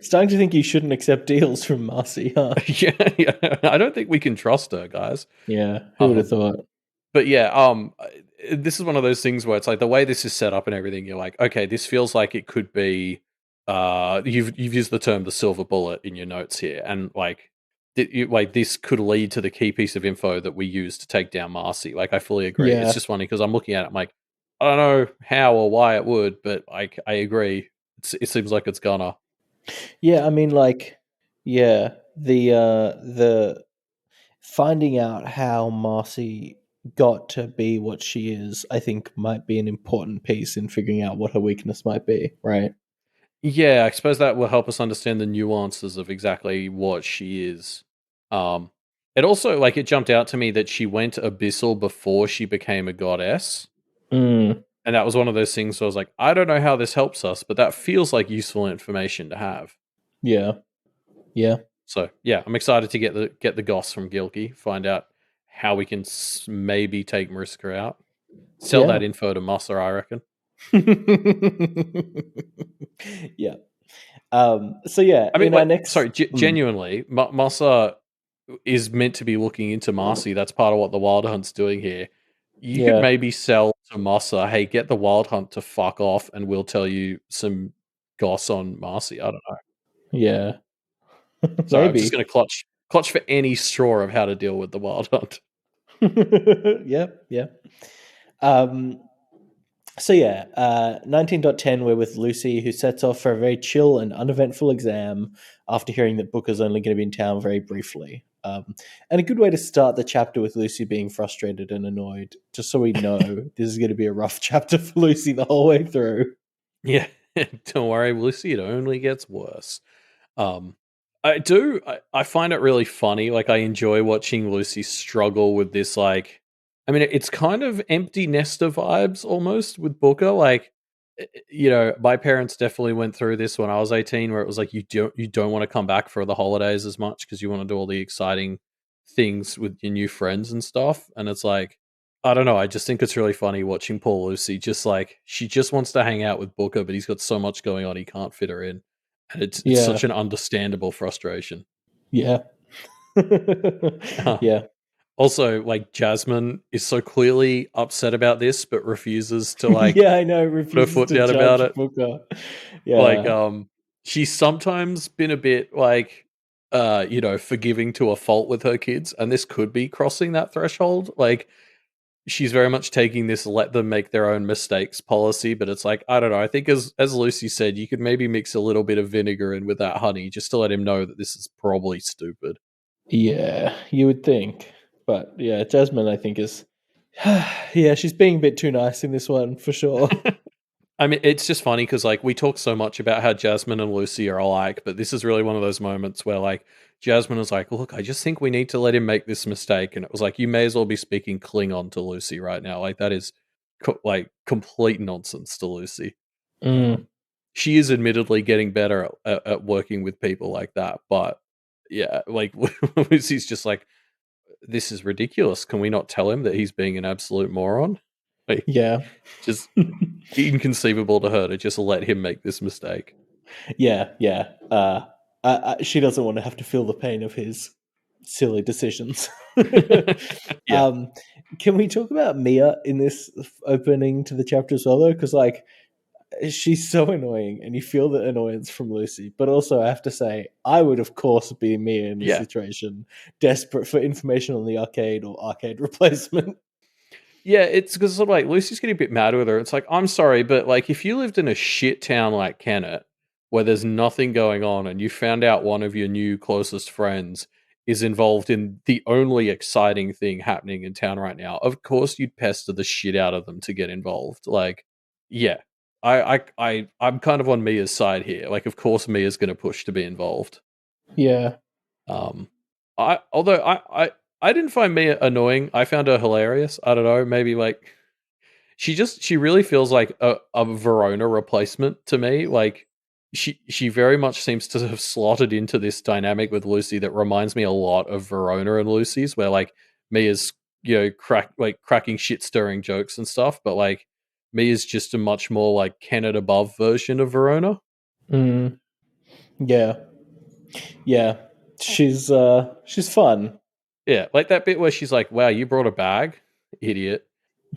Starting to think you shouldn't accept deals from Marcy, huh? Yeah, yeah, I don't think we can trust her, guys. Yeah. Who would have Um, thought? But yeah, this is one of those things where it's like the way this is set up and everything. You're like, okay, this feels like it could be. You've used the term the silver bullet in your notes here, and like, like this could lead to the key piece of info that we use to take down Marcy. Like, I fully agree. It's Yeah. just funny because I'm looking at it, I'm like, I don't know how or why it would, but like, I agree. It seems like it's gonna. Yeah. I mean, like, yeah. The finding out how Marcy got to be what she is, I think, might be an important piece in figuring out what her weakness might be. Right. Yeah, I suppose that will help us understand the nuances of exactly what she is. Um, it also like it jumped out to me that she went abyssal before she became a goddess, Mm, and that was one of those things where I was like, I don't know how this helps us, but that feels like useful information to have. yeah. Yeah. So yeah, I'm excited to get the goss from Gilkey, find out how we can maybe take Mariska out, sell Yeah. that info to Musser, I reckon. Yeah. So yeah, I mean, in our like, next. sorry, genuinely, Massa is meant to be looking into Marcy. That's part of what the Wild Hunt's doing here. You could Yeah. maybe sell to Massa, hey, get the Wild Hunt to fuck off, and we'll tell you some goss on Marcy. I don't know. Yeah. Sorry, I'm just Maybe. going to clutch for any straw of how to deal with the Wild Hunt. Yeah. Yeah. Um, so yeah, 19.10, we're with Lucy, who sets off for a very chill and uneventful exam after hearing that Booker's only going to be in town very briefly. And a good way to start the chapter with Lucy being frustrated and annoyed, just so we know this is going to be a rough chapter for Lucy the whole way through. Yeah, don't worry, Lucy. It only gets worse. Um, I find it really funny. Like I enjoy watching Lucy struggle with this. Like, I mean, it's kind of empty nester vibes almost with Booker. Like, my parents definitely went through this when I was 18, where it was like you don't want to come back for the holidays as much because you want to do all the exciting things with your new friends and stuff. And it's like, I don't know. I just think it's really funny watching poor Lucy. Just like she just wants to hang out with Booker, but he's got so much going on, he can't fit her in. And it's Yeah. such an understandable frustration. Yeah. Uh, Yeah. Also, like Jasmine is so clearly upset about this, but refuses to like Yeah, I know. put her Refuses foot to down about judge it. Booker. Like, Yeah. she's sometimes been a bit like, forgiving to a fault with her kids, and this could be crossing that threshold. Like, she's very much taking this let them make their own mistakes policy, but it's like, I don't know. I think as Lucy said, you could maybe mix a little bit of vinegar in with that honey just to let him know that this is probably stupid. Yeah, you would think. But yeah, Jasmine, I think, is. Yeah, she's being a bit too nice in this one, for sure. I mean, it's just funny because like we talk so much about how Jasmine and Lucy are alike, but this is really one of those moments where like Jasmine is like, "Look, I just think we need to let him make this mistake," and it was like, "You may as well be speaking Klingon to Lucy right now. Like that is like complete nonsense to Lucy." Mm, She is admittedly getting better at working with people like that, but yeah, like Lucy's just like, this is ridiculous. Can we not tell him that he's being an absolute moron? Like, Yeah. just inconceivable to her to just let him make this mistake. Yeah, yeah. She doesn't want to have to feel the pain of his silly decisions. Yeah. um, can we talk about Mia in this opening to the chapter as well, though? Because like she's so annoying, and you feel the annoyance from Lucy. But also, I have to say, I would of course be Mia in this Yeah. situation, desperate for information on the arcade or arcade replacement. Yeah, it's because sort of like Lucy's getting a bit mad with her. It's like, I'm sorry, but like if you lived in a shit town like Kennet, where there's nothing going on, and you found out one of your new closest friends is involved in the only exciting thing happening in town right now, of course you'd pester the shit out of them to get involved. Like, yeah, I'm kind of on Mia's side here. Like, of course Mia's going to push to be involved. Yeah. Um, I didn't find Mia annoying. I found her hilarious. I don't know, maybe like she really feels like a Verona replacement to me. Like she very much seems to have slotted into this dynamic with Lucy that reminds me a lot of Verona and Lucy's, where like Mia's cracking shit stirring jokes and stuff, but like Mia's just a much more like Kenneth above version of Verona. Mm, yeah. Yeah. She's fun. Yeah, like that bit where she's like, "Wow, you brought a bag, idiot."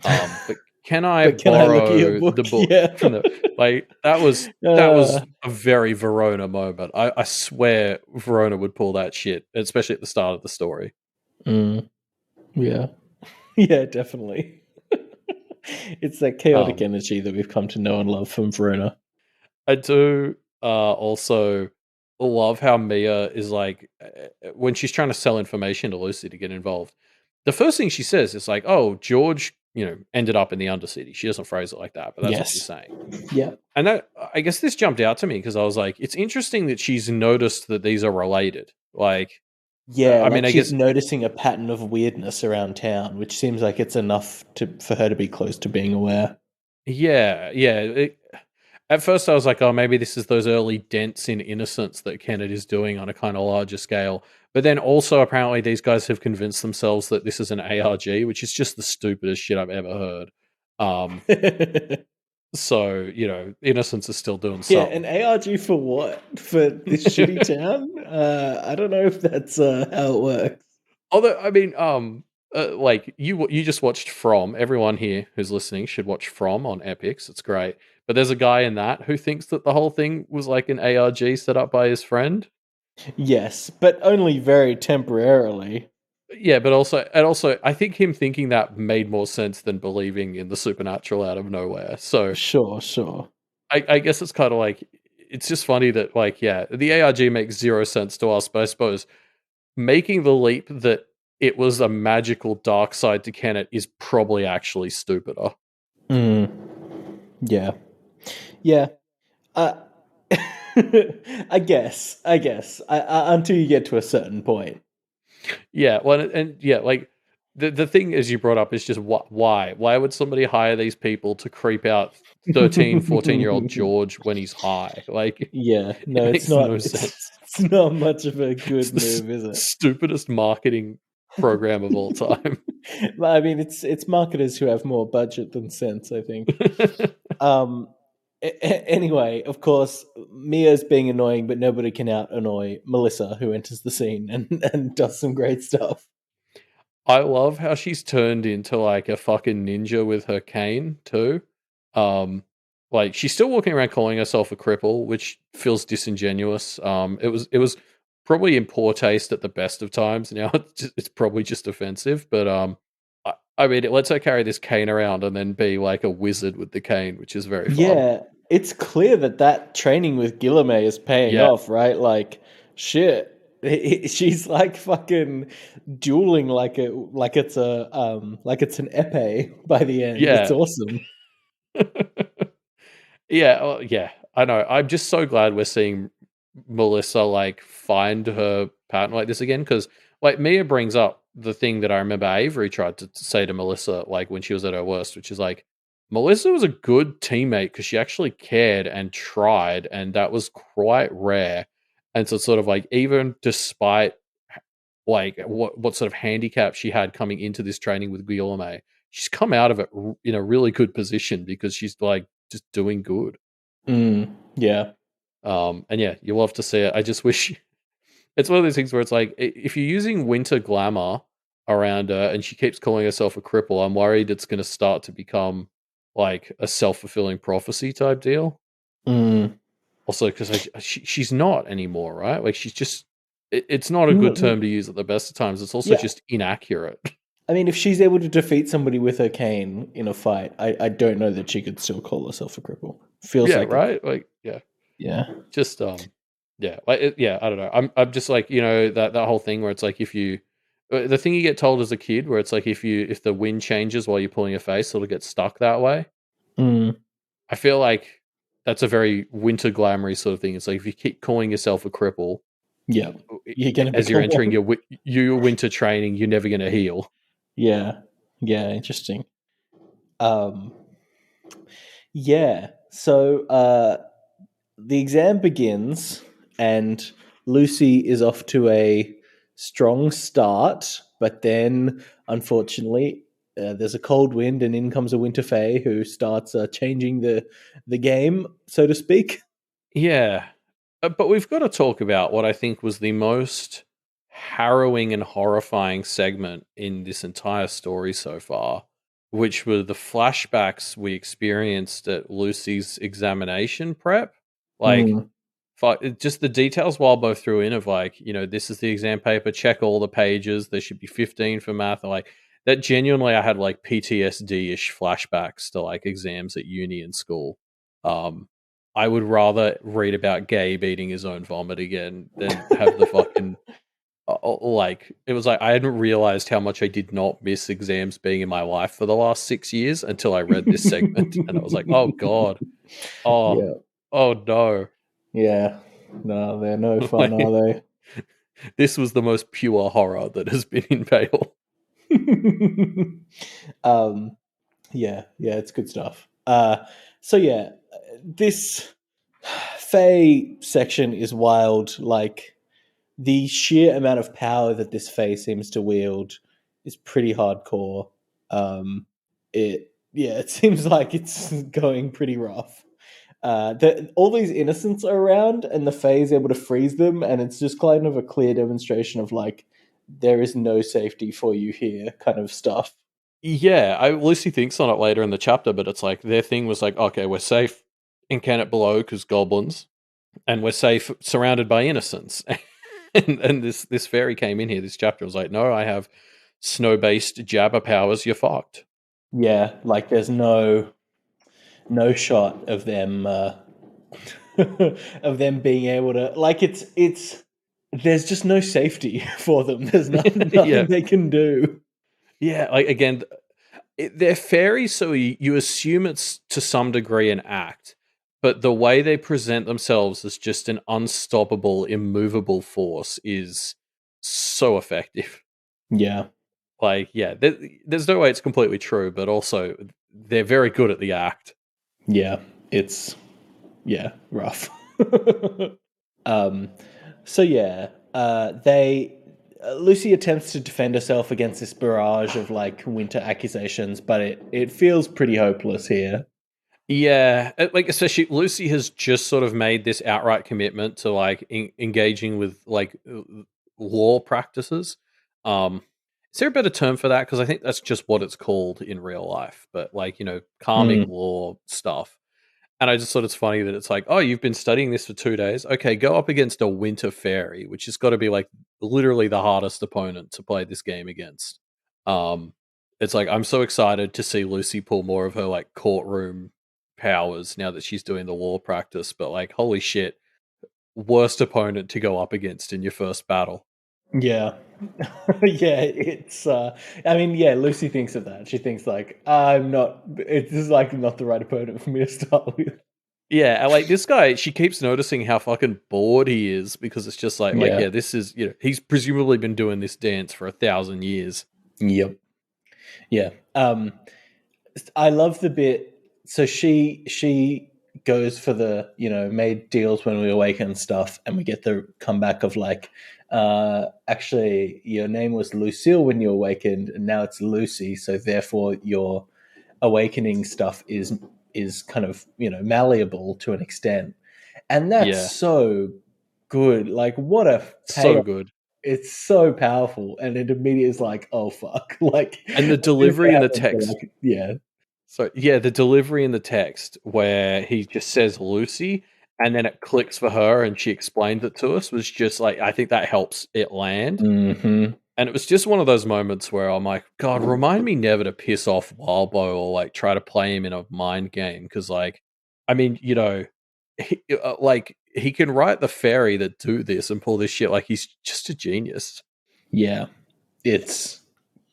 But can I But can I look at your borrow book? the book Yeah. from the like? That was a very Verona moment. I swear Verona would pull that shit, especially at the start of the story. Mm, yeah. Yeah, definitely. It's that chaotic Um, energy that we've come to know and love from Verona. I do also love how Mia is like when she's trying to sell information to Lucy to get involved. The first thing she says is like, "Oh, George, ended up in the Undercity." She doesn't phrase it like that, but that's what she's Yes. saying. Yeah. And that, I guess this jumped out to me because I was like, it's interesting that she's noticed that these are related. Like, Yeah, I mean, like I she's guess, noticing a pattern of weirdness around town, which seems like it's enough for her to be close to being aware. yeah, yeah. At first, I was like, oh, maybe this is those early dents in innocence that Kenneth is doing on a kind of larger scale. But then also, apparently, these guys have convinced themselves that this is an ARG, which is just the stupidest shit I've ever heard. Um, so, innocence is still doing Yeah, an something. ARG for what? For this shitty town? I don't know if that's how it works. Although, I mean, like you just watched From. Everyone here who's listening should watch From on Epix. It's great. But there's a guy in that who thinks that the whole thing was like an ARG set up by his friend. Yes, but only very temporarily. Yeah, but also, I think him thinking that made more sense than believing in the supernatural out of nowhere. So Sure, sure. I guess it's kind of like it's just funny that like yeah, the ARG makes zero sense to us, but I suppose making the leap that it was a magical dark side to Kenneth is probably actually stupider. Mm, yeah. Yeah. Uh, I guess. Until you get to a certain point. Yeah, well, and yeah, like the thing as you brought up is just why? Why would somebody hire these people to creep out 13, 14-year-old George when he's high? Like, Yeah, no, it it's makes no not. sense. It's not much of a It's good the move, is it? stupidest marketing program of all time. I mean, it's marketers who have more budget than sense, I think. Um. Anyway, of course, Mia's being annoying, but nobody can out annoy Melissa, who enters the scene and does some great stuff. I love how she's turned into like a fucking ninja with her cane too. Um, like she's still walking around calling herself a cripple, which feels disingenuous. It was probably in poor taste at the best of times. Now it's probably just offensive, but I mean, it lets her carry this cane around and then be like a wizard with the cane, which is very fun. Yeah, it's clear that training with Guillerme is paying Yeah, off, right? Like, shit, she's like fucking dueling like it's it's an epee by the end. It's yeah. awesome. Yeah, yeah, I know. I'm just so glad we're seeing Melissa like find her pattern like this again because like Mia brings up the thing that I remember Avery tried to say to Melissa like when she was at her worst, which is like Melissa was a good teammate because she actually cared and tried, and that was quite rare. And so, sort of like even despite like what sort of handicap she had coming into this training with Guillaume. She's come out of it in a really good position because she's like just doing good. Yeah. And yeah, you'll love to see it. I just wish it's one of those things where it's like if you're using winter glamour around her and she keeps calling herself a cripple, I'm worried it's going to start to become like a self-fulfilling prophecy type deal. Mm. Also, because she's not anymore, right? Like she's just it's not a good Mm, term to use at the best of times. It's also yeah. just inaccurate. I mean, if she's able to defeat somebody with her cane in a fight, I don't know that she could still call herself a cripple. Feels Yeah, like it. right. Like yeah, Yeah. just yeah, like yeah. I don't know. I'm just like that whole thing where it's like if you the thing you get told as a kid where it's like if the wind changes while you're pulling your face, it'll get stuck that way. Mm. I feel like that's a very winter glamoury sort of thing. It's like if you keep calling yourself a cripple Yeah. You're gonna as you're become entering one. your winter training, you're never going to heal. Yeah. Yeah. Interesting. Um. Yeah. So the exam begins, and Lucy is off to a strong start, but then, unfortunately, there's a cold wind, and in comes a winter fae who starts changing the game, so to speak. Yeah. But we've got to talk about what I think was the most harrowing and horrifying segment in this entire story so far, which were the flashbacks we experienced at Lucy's examination prep. Like, Mm, just the details while both threw in of like, this is the exam paper, check all the pages. There should be 15 for math. And like, that genuinely, I had like PTSD ish flashbacks to like exams at uni and school. Um, I would rather read about Gabe eating his own vomit again than have the fucking like it was like I hadn't realized how much I did not miss exams being in my life for the last 6 years until I read this segment and I was like, oh god, oh, yeah, oh no. yeah. No, they're no fun, are Like, they? this was the most pure horror that has been in Bale. um, yeah, yeah, it's good stuff. So yeah, this Fae section is wild. Like the sheer amount of power that this Fae seems to wield is pretty hardcore. It seems like it's going pretty rough. All these innocents are around, and the Fae is able to freeze them, and it's just kind of a clear demonstration of like there is no safety for you here, kind of stuff. Yeah, Lucy thinks on it later in the chapter, but it's like their thing was like, okay, we're safe in Kennet below because goblins, and we're safe surrounded by innocents. And this fairy came in here. This chapter was like, no, I have snow based jabber powers. You're fucked. Yeah, like there's no shot of them of them being able to like it's there's just no safety for them. There's Yeah, nothing they can do. yeah. Like again, they're fairies, so you assume it's to some degree an act, but the way they present themselves as just an unstoppable, immovable force is so effective. Yeah, Like, yeah, there's no way it's completely true, but also they're very good at the act. yeah, it's rough. um, so yeah, they Lucy attempts to defend herself against this barrage of like winter accusations, but it feels pretty hopeless here. Yeah, like especially Lucy has just sort of made this outright commitment to like engaging with like law practices. Um, is there a better term for that? Because I think that's just what it's called in real life. But like calming Mm, law stuff. And I just thought it's funny that it's like, oh, you've been studying this for 2 days. Okay, go up against a winter fairy, which has got to be like literally the hardest opponent to play this game against. Um, it's like I'm so excited to see Lucy pull more of her like courtroom powers now that she's doing the law practice. But like, holy shit, worst opponent to go up against in your first battle. yeah. Yeah, it's I mean, yeah, Lucy thinks of that. She thinks like I'm not this is like not the right opponent for me to start with. Yeah, and, like this guy, she keeps noticing how fucking bored he is because it's just like Yeah. yeah, this is he's presumably been doing this dance for 1,000 years. Yep. Yeah. I love the bit. So she goes for the made deals when we awaken stuff, and we get the comeback of like actually, your name was Lucille when you awakened, and now it's Lucy. So therefore, your awakening stuff is kind of malleable to an extent, and that's Yeah, so good. Like, what a so payoff! good. It's so powerful, and it immediately is like, oh fuck! Like And the as soon as delivery it in the happens, you're text. like, yeah, So yeah, the delivery in the text where he just says Lucy and then it clicks for her and she explained it to us was just like I think that helps it land. hmm And it was just one of those moments where I'm like, God, remind me never to piss off Wildbow or like try to play him in a mind game because like, I mean, like he can write the fairy that do this and pull this shit. Like he's just a genius. yeah, it's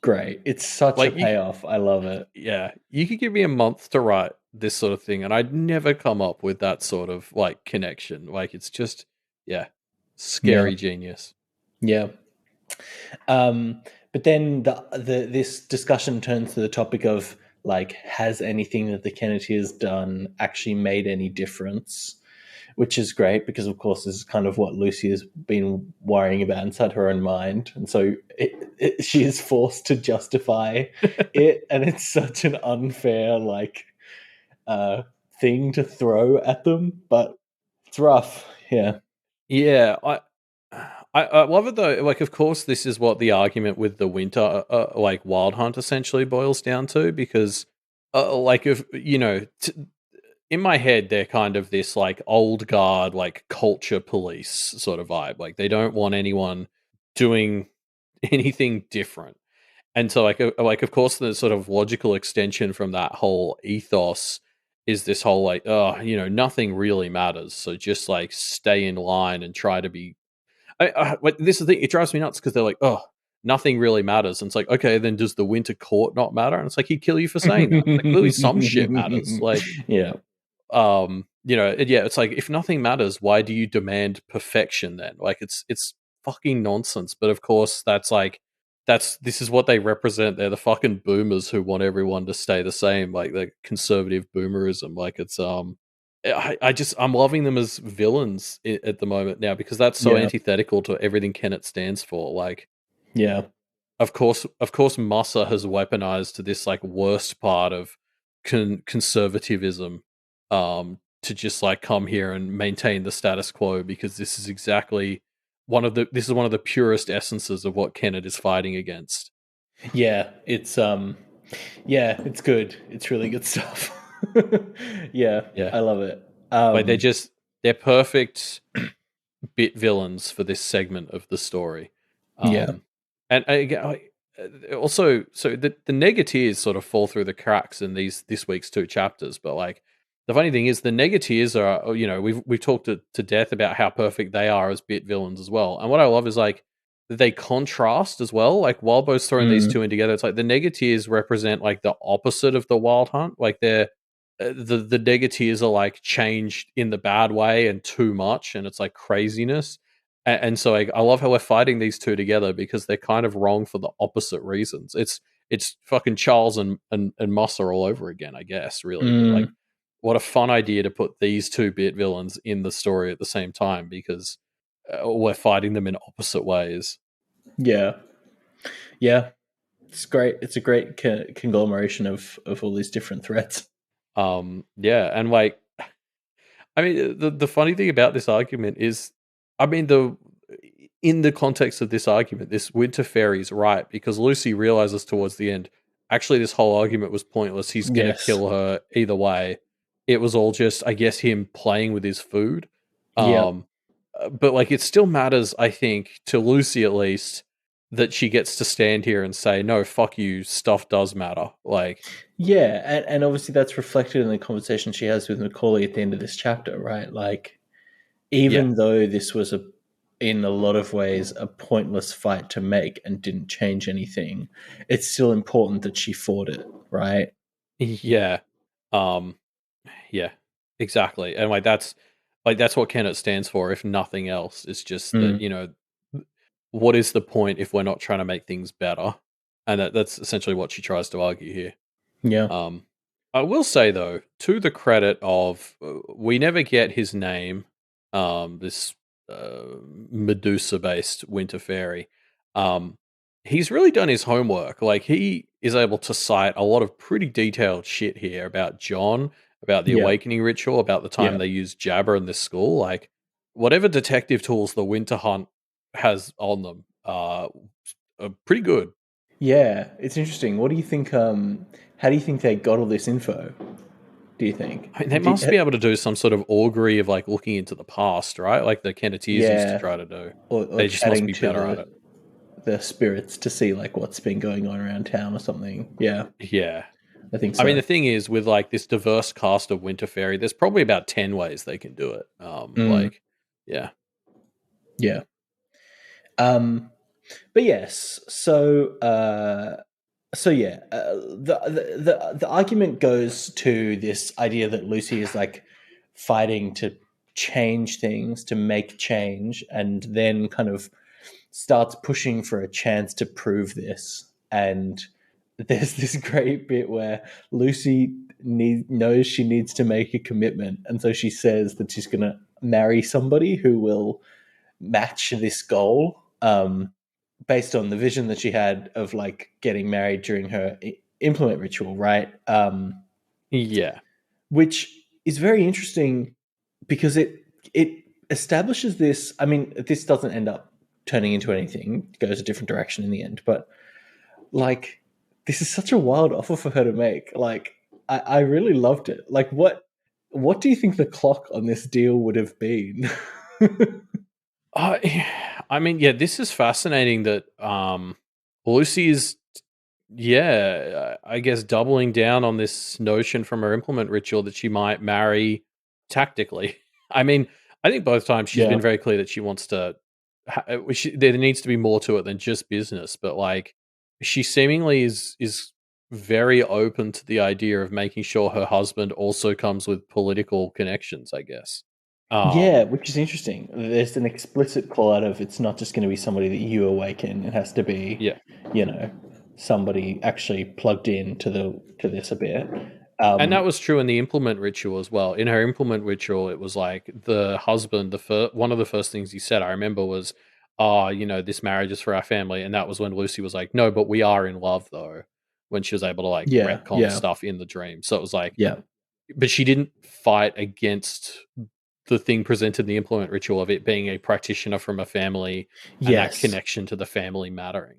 great. It's such a Like you, payoff. I love it. yeah, you could give me a month to write this sort of thing, and I'd never come up with that sort of like connection. Like it's just, yeah, Yeah, scary genius. yeah. But then the this discussion turns to the topic of like, has anything that the Kennedy has done actually made any difference? Which is great because, of course, this is kind of what Lucy has been worrying about inside her own mind, and so she is forced to justify it, and it's such an unfair uh, thing to throw at them, but it's rough. Yeah. Yeah, I love it though. Like, of course, this is what the argument with the winter, like Wild Hunt, essentially boils down to. Because, like, if in my head, they're kind of this like old guard, like culture police sort of vibe. Like, they don't want anyone doing anything different. And so, like, of course, the sort of logical extension from that whole ethos is this whole like, oh, nothing really matters. So just like stay in line and try to be. Like, this is the thing. It drives me nuts because they're like, oh, nothing really matters. And it's like, okay, then does the winter court not matter? And it's like he'd kill you for saying that. It's like clearly some shit matters. Like, Yeah. yeah, it's like if nothing matters, why do you demand perfection then? Like it's fucking nonsense. But of course, that's like this is what they represent. They're the fucking boomers who want everyone to stay the same, like the conservative boomerism. Like I'm loving them as villains at the moment now because that's so Yeah. antithetical to everything Kennett stands for. Like Yeah. of course, Massa has weaponized to this like worst part of conservatism, to just like come here and maintain the status quo because this is exactly one of the purest essences of what Kennett is fighting against. Yeah. Yeah, it's good. It's really good stuff. Yeah, Yeah, I love it. like they're perfect bit villains for this segment of the story. Yeah. And again, also, so the negatives sort of fall through the cracks in this week's two chapters. But like, the funny thing is, the negatives are, we've talked to death about how perfect they are as bit villains as well. And what I love is like they contrast as well. Like Wildbow's throwing these Mm. two in together. It's like the negatives represent like the opposite of the Wild Hunt. Like they're the negatives are like changed in the bad way and too much, and it's like craziness. And so I love how we're fighting these two together because they're kind of wrong for the opposite reasons. It's fucking Charles and Mossa all over again, I guess, really. But like, Mm. what a fun idea to put these two bit villains in the story at the same time because we're fighting them in opposite ways. Yeah. Yeah. It's great. It's a great conglomeration of all these different threats. Yeah, and like I mean, the funny thing about this argument is, I mean, the in the context of this argument, this Winter Fairy's right because Lucy realizes towards the end, actually, this whole argument was pointless. He's going to Yes. kill her either way. It was all just, I guess, him playing with his food. Yep. Um, but like, it still matters, I think, to Lucy at least, that she gets to stand here and say, "No, fuck you. Stuff does matter." Like, Yeah, and obviously that's reflected in the conversation she has with Macaulay at the end of this chapter, right? Like, yeah, even though this was in a lot of ways a pointless fight to make and didn't change anything, it's still important that she fought it, right? yeah. Um, Yeah, exactly. And like that's what Kennett stands for, if nothing else. It's just that, Mm, what is the point if we're not trying to make things better? And that's essentially what she tries to argue here. yeah. Um, I will say though, to the credit of we never get his name, this Medusa based winter fairy. Um, he's really done his homework. Like he is able to cite a lot of pretty detailed shit here about John, about the Yeah. awakening ritual, about the time Yeah. they used Jabber in this school. Like whatever detective tools the Winter Hunt has on them are pretty good. Yeah, it's interesting. What do you think? How do you think they got all this info? Do you think? I mean, they must be able to do some sort of augury of like looking into the past, right? Like the Kenneteers used to Yeah, try to do. or They just must chatting be to better at it. the spirits to see like what's been going on around town or something. Yeah, Yeah. I think I mean, so. the thing is, with like this diverse cast of Winter Fairy, there's probably about 10 ways they can do it. Mm, Yeah. yeah. Um, but yes, so yeah, the argument goes to this idea that Lucy is like fighting to change things, to make change, and then kind of starts pushing for a chance to prove this. And there's this great bit where Lucy knows she needs to make a commitment, and so she says that she's going to marry somebody who will match this goal. Based on the vision that she had of like getting married during her implement ritual, right? Yeah. Which is very interesting because it establishes this. I mean, this doesn't end up turning into anything; it goes a different direction in the end. But like, this is such a wild offer for her to make. Like, I really loved it. Like, what do you think the clock on this deal would have been? Uh, I mean, yeah, this is fascinating that Lucy is, yeah, I guess doubling down on this notion from her implement ritual that she might marry tactically. I mean, I think both times she's been Yeah, very clear that she wants to, there needs to be more to it than just business, but like she seemingly is very open to the idea of making sure her husband also comes with political connections, I guess. yeah, Um, which is interesting. There's an explicit call out of it's not just going to be somebody that you awaken. It has to be, yeah. you know, somebody actually plugged in to this a bit. And that Um, was true in the implement ritual as well. In her implement ritual, it was like the husband, one of the first things he said, I remember was, "Oh, this marriage is for our family." And that was when Lucy was like, "No, but we are in love though." When she was able to like yeah, retcon yeah, stuff in the dream. So it was like, yeah. but she didn't fight against the thing presented in the implement ritual of it being a practitioner from a family and that Yes, connection to the family mattering.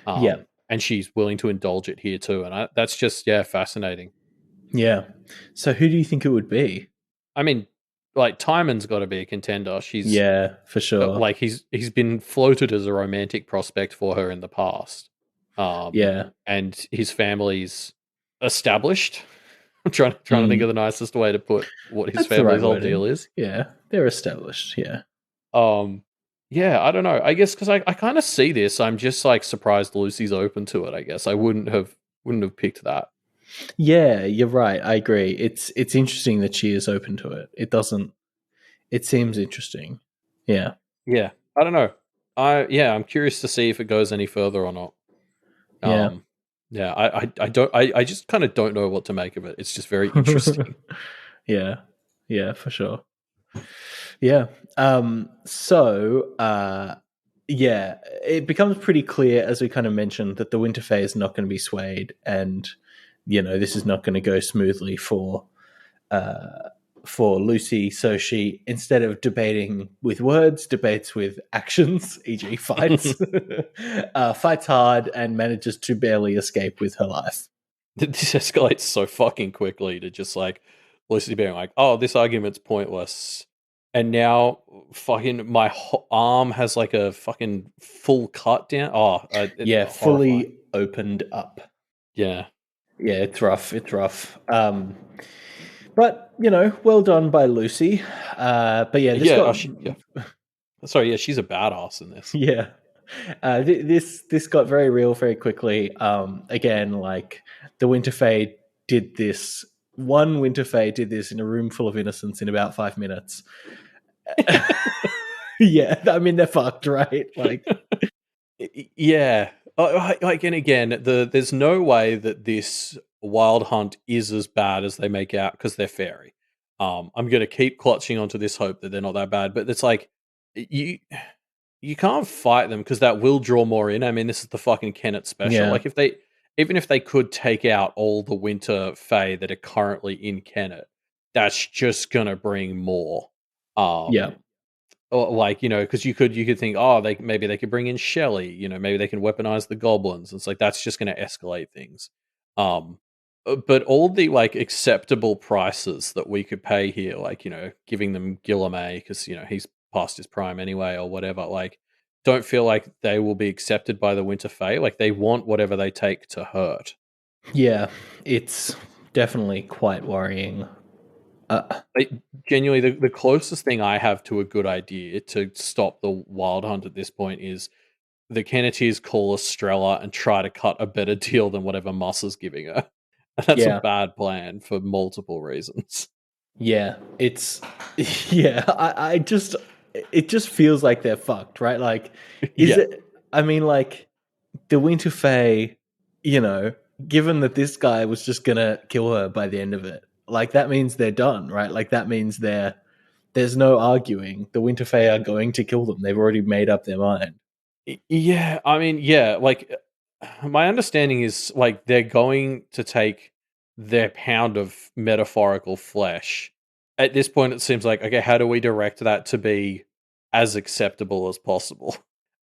yeah, And she's willing to indulge it here too. And that's just, yeah, fascinating. yeah. So who do you think it would be? I mean, like Timon's got to be a contender. She's Yeah, for sure. like he's been floated as a romantic prospect for her in the past, Yeah. and his family's established. I'm trying to think of Mm. the nicest way to put what his That's the right family's whole deal wording. is. Yeah, they're established. Yeah. Um, yeah, I don't know. I guess because I kind of see this, I'm just like surprised Lucy's open to it. I guess I wouldn't have picked that. Yeah, you're right. I agree. It's interesting that she is open to it. It doesn't. It seems interesting. Yeah. Yeah, I don't know. I'm curious to see if it goes any further or not. Yeah. Um, yeah, I don't I just kind of don't know what to make of it. It's just very interesting. Yeah. Yeah, for sure. Yeah. So, yeah, it becomes pretty clear, as we kind of mentioned, that the Winterfell is not going to be swayed, and this is not going to go smoothly for Lucy. So she, instead of debating with words, debates with actions, e.g., fights, fights hard, and manages to barely escape with her life. This escalates so fucking quickly to just like Lucy being like, "Oh, this argument's pointless," and now fucking my arm has like a fucking full cut down. Oh, Yeah, horrifying. fully opened up. Yeah, Yeah, it's rough. It's rough. But well done by Lucy. But yeah, this yeah. Oh, got yeah. Sorry, yeah, she's a badass in this. yeah. This got very real very quickly. Again, like the Winterfell did this. One Winterfell did this in a room full of innocents in about 5 minutes. Yeah, I mean they're fucked, right? Like, Yeah. Like, and again, there's no way that this wild hunt is as bad as they make out because they're fairy. I'm gonna keep clutching onto this hope that they're not that bad, but it's like you you can't fight them because that will draw more in. I mean, this is the fucking Kennet special. Yeah. Like if they even if they could take out all the winter fae that are currently in Kennet, that's just gonna bring more. Yeah. Um or like, because you could think, oh, they could bring in Shelley, maybe they can weaponize the goblins. It's like that's just gonna escalate things. Um but all the like acceptable prices that we could pay here, like, giving them Gilame because he's past his prime anyway or whatever, like don't feel like they will be accepted by the Winter Fae. Like they want whatever they take to hurt. Yeah. It's definitely quite worrying. Like genuinely, the closest thing I have to a good idea to stop the Wild Hunt at this point is the Kenneteers call Estrella and try to cut a better deal than whatever Moss is giving her. And that's a Yeah. bad plan for multiple reasons. Yeah. It's yeah, I just it just feels like they're fucked, right? Like is Yeah. it I mean like the Winter Fae, you know, given that this guy was just gonna kill her by the end of it, like that means they're done, right? Like that means there's no arguing. The Winter Fae are going to kill them. They've already made up their mind. Yeah, I mean, yeah, like my understanding is like they're going to take their pound of metaphorical flesh. At this point, it seems like, okay, how do we direct that to be as acceptable as possible?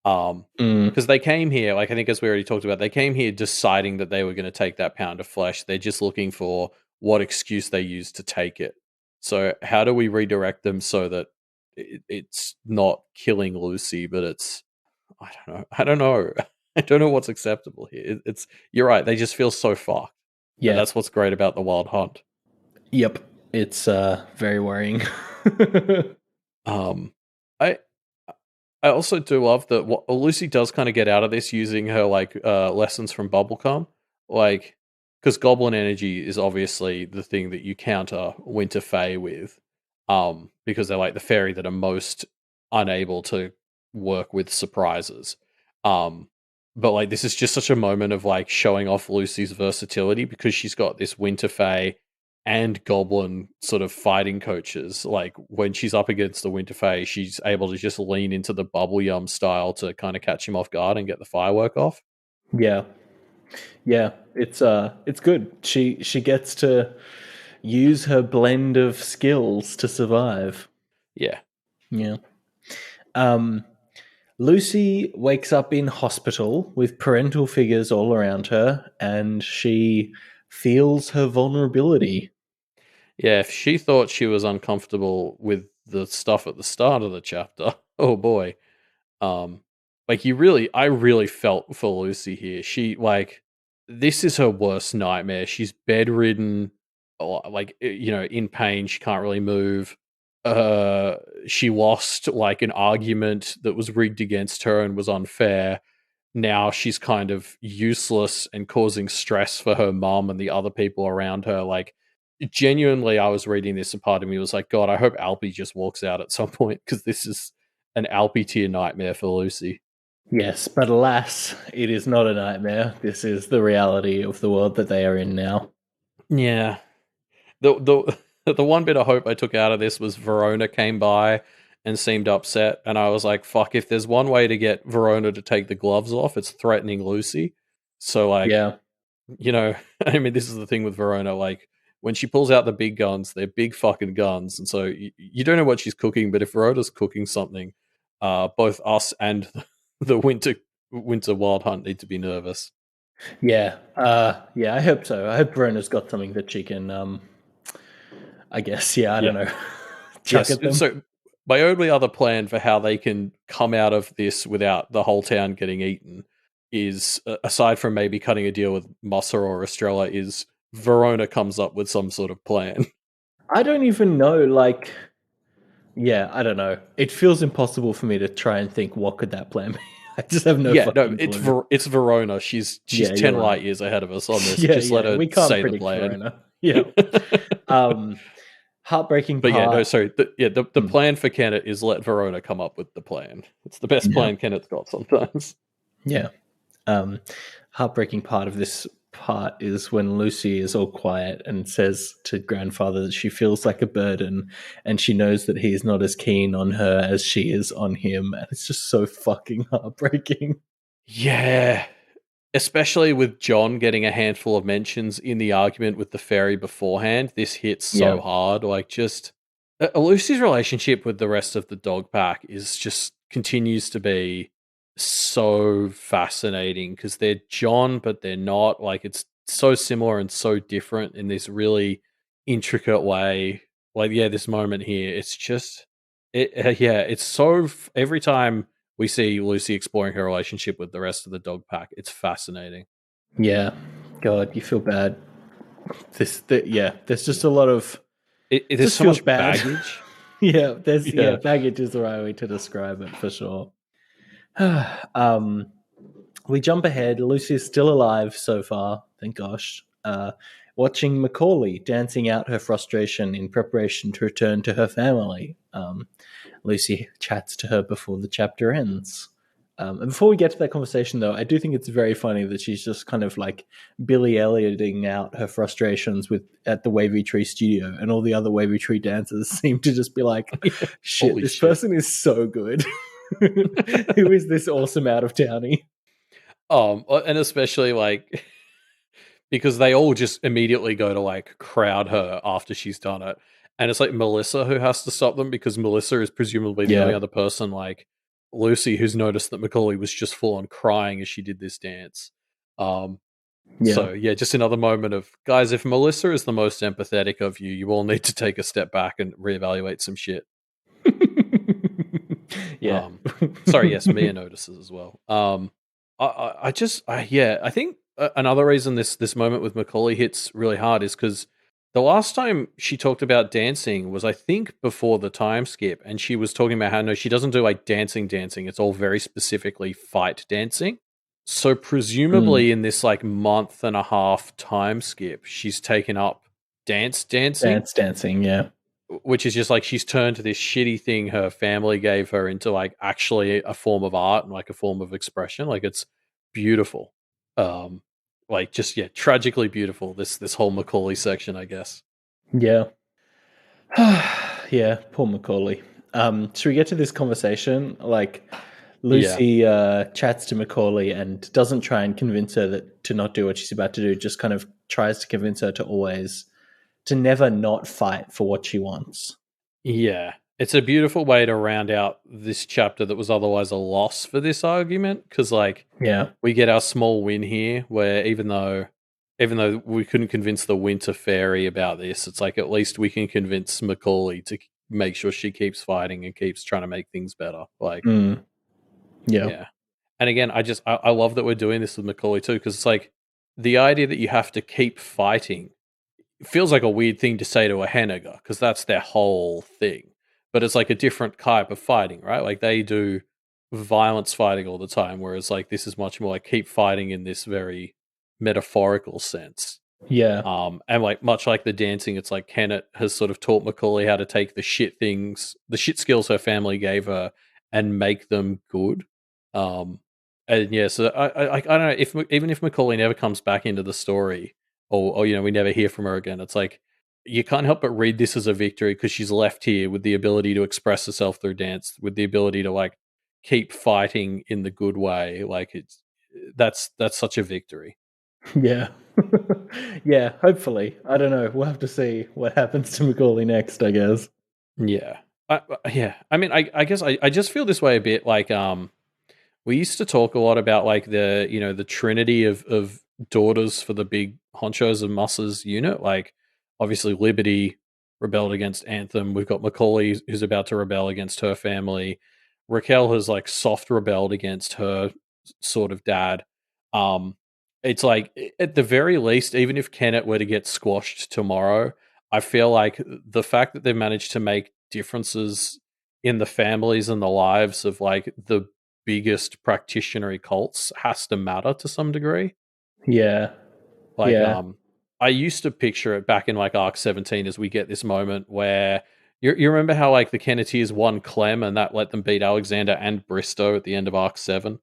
Mm, Because they came here, like I think as we already talked about, they came here deciding that they were going to take that pound of flesh. They're just looking for what excuse they use to take it. So how do we redirect them so that it's not killing Lucy, but it's I don't know. I don't know. I don't know what's acceptable here. It's you're right. They just feel so fucked, and yeah. that's what's great about the Wild Hunt. Yep. It's very worrying. Um, I I also do love that what Lucy does kind of get out of this using her like lessons from Bubblegum, like because Goblin energy is obviously the thing that you counter Winter Fae with, because they're like the fairy that are most unable to work with surprises. Um, but like this is just such a moment of like showing off Lucy's versatility because she's got this Winter Fae and Goblin sort of fighting coaches. Like when she's up against the Winter Fae, she's able to just lean into the Bubble Yum style to kind of catch him off guard and get the firework off. Yeah. Yeah. It's good. She gets to use her blend of skills to survive. Yeah. Yeah. Um Lucy wakes up in hospital with parental figures all around her and she feels her vulnerability. Yeah, if she thought she was uncomfortable with the stuff at the start of the chapter, oh boy. Um, like I really felt for Lucy here. She like this is her worst nightmare. She's bedridden, or like in pain. She can't really move. She lost like an argument that was rigged against her and was unfair. Now she's kind of useless and causing stress for her mom and the other people around her. Like genuinely, I was reading this and part of me was like, God, I hope Alpy just walks out at some point because this is an Alpy tier nightmare for Lucy. Yes, but alas, it is not a nightmare. This is the reality of the world that they are in now. Yeah. The one bit of hope I took out of this was Verona came by and seemed upset, and I was like, fuck, if there's one way to get Verona to take the gloves off, it's threatening Lucy. So like, Yeah. I mean, this is the thing with Verona, like when she pulls out the big guns, they're big fucking guns, and so you don't know what she's cooking, but if Verona's cooking something, both us and the winter wild hunt need to be nervous. Yeah. Yeah, I hope so. I hope Verona's got something that she can I guess, yeah, I don't Yeah. know. Chuck Yes. at them. So my only other plan for how they can come out of this without the whole town getting eaten is, aside from maybe cutting a deal with Mossa or Estrella, is Verona comes up with some sort of plan. I don't even know, like yeah, I don't know. It feels impossible for me to try and think what could that plan be. I just have no Yeah, no, fucking clue. It's Verona. She's Yeah, 10 you're right. light years ahead of us on this. Yeah, Just let yeah. her We can't say the predict plan. Verona. Yeah. Um heartbreaking But yeah, no, part. sorry. The plan for Kenneth is let Verona come up with the plan. It's the best Yeah. plan Kenneth's got sometimes. Yeah. Um heartbreaking part of this part is when Lucy is all quiet and says to grandfather that she feels like a burden and she knows that he is not as keen on her as she is on him. And it's just so fucking heartbreaking. Yeah. Especially with John getting a handful of mentions in the argument with the fairy beforehand, this hits Yeah. so hard. Like, just Lucy's relationship with the rest of the dog pack is just continues to be so fascinating because they're John, but they're not. Like, it's so similar and so different in this really intricate way. Like, yeah, this moment here, it's just, yeah, it's so, every time we see Lucy exploring her relationship with the rest of the dog pack, it's fascinating. Yeah. God, you feel bad. Yeah, there's just a lot of, There's just so feels much bad. baggage. Yeah, Yeah. baggage is the right way to describe it for sure. um, we jump ahead. Lucy's still alive so far, thank gosh. Watching Macaulay dancing out her frustration in preparation to return to her family. Lucy chats to her before the chapter ends. And before we get to that conversation, though, I do think it's very funny that she's just kind of like Billy Ellioting out her frustrations with at the Wavy Tree studio, and all the other Wavy Tree dancers seem to just be like, "Shit, Holy this shit. person is so good. Who is this awesome out of townie?" And especially like because they all just immediately go to like crowd her after she's done it. And it's like Melissa who has to stop them because Melissa is presumably the only Yeah, other person like Lucy who's noticed that Macaulay was just full on crying as she did this dance. Um, yeah. so yeah, just another moment of guys, if Melissa is the most empathetic of you, you all need to take a step back and reevaluate some shit. Yeah. Sorry, yes, Mia notices as well. Yeah, I think another reason this moment with Macaulay hits really hard is because the last time she talked about dancing was, I think, before the time skip, and she was talking about how no, she doesn't do like dancing. It's all very specifically fight dancing. So Mm. presumably in this like month and a half time skip, she's taken up dancing, Dance dancing, yeah. which is just like she's turned to this shitty thing her family gave her into like actually a form of art and like a form of expression. Like, it's beautiful. Um like, just yeah, tragically beautiful, this whole Macaulay section, I guess. Yeah. Yeah, poor Macaulay. Should we get to this conversation? Like, Yeah. Lucy chats to Macaulay and doesn't try and convince her that to not do what she's about to do, just kind of tries to convince her to always, to never not fight for what she wants. Yeah. It's a beautiful way to round out this chapter that was otherwise a loss for this argument, because like Yeah. we get our small win here where even though we couldn't convince the Winter Fairy about this, it's like at least we can convince Macaulay to make sure she keeps fighting and keeps trying to make things better. Like, Mm. Yeah. yeah. And again, I love that we're doing this with Macaulay too, because it's like the idea that you have to keep fighting feels like a weird thing to say to a Henniger because that's their whole thing. But it's like a different type of fighting, right? Like they do violence fighting all the time, whereas like this is much more like keep fighting in this very metaphorical sense. Yeah. And like much like the dancing, it's like Kennett has sort of taught Macaulay how to take the shit things, the shit skills her family gave her, and make them good. Um, and yeah, so I don't know if even if Macaulay never comes back into the story, or you know we never hear from her again, it's like you can't help but read this as a victory because she's left here with the ability to express herself through dance, with the ability to like keep fighting in the good way. Like that's such a victory. Yeah. Yeah, hopefully. I don't know. We'll have to see what happens to Macaulay next, I guess. Yeah. Yeah. I mean, I guess I just feel this way a bit. Like, we used to talk a lot about like the trinity of daughters for the big honchos of Muss's unit. Like, obviously, Liberty rebelled against Anthem. We've got Macaulay who's about to rebel against her family. Raquel has like soft rebelled against her sort of dad. Um, it's like at the very least, even if Kenneth were to get squashed tomorrow, I feel like the fact that they've managed to make differences in the families and the lives of like the biggest practitioner cults has to matter to some degree. Yeah. Like, Yeah. I used to picture it back in like Arc 17 as we get this moment where you remember how like the Kenneteers won Clem and that let them beat Alexander and Bristow at the end of Arc 7.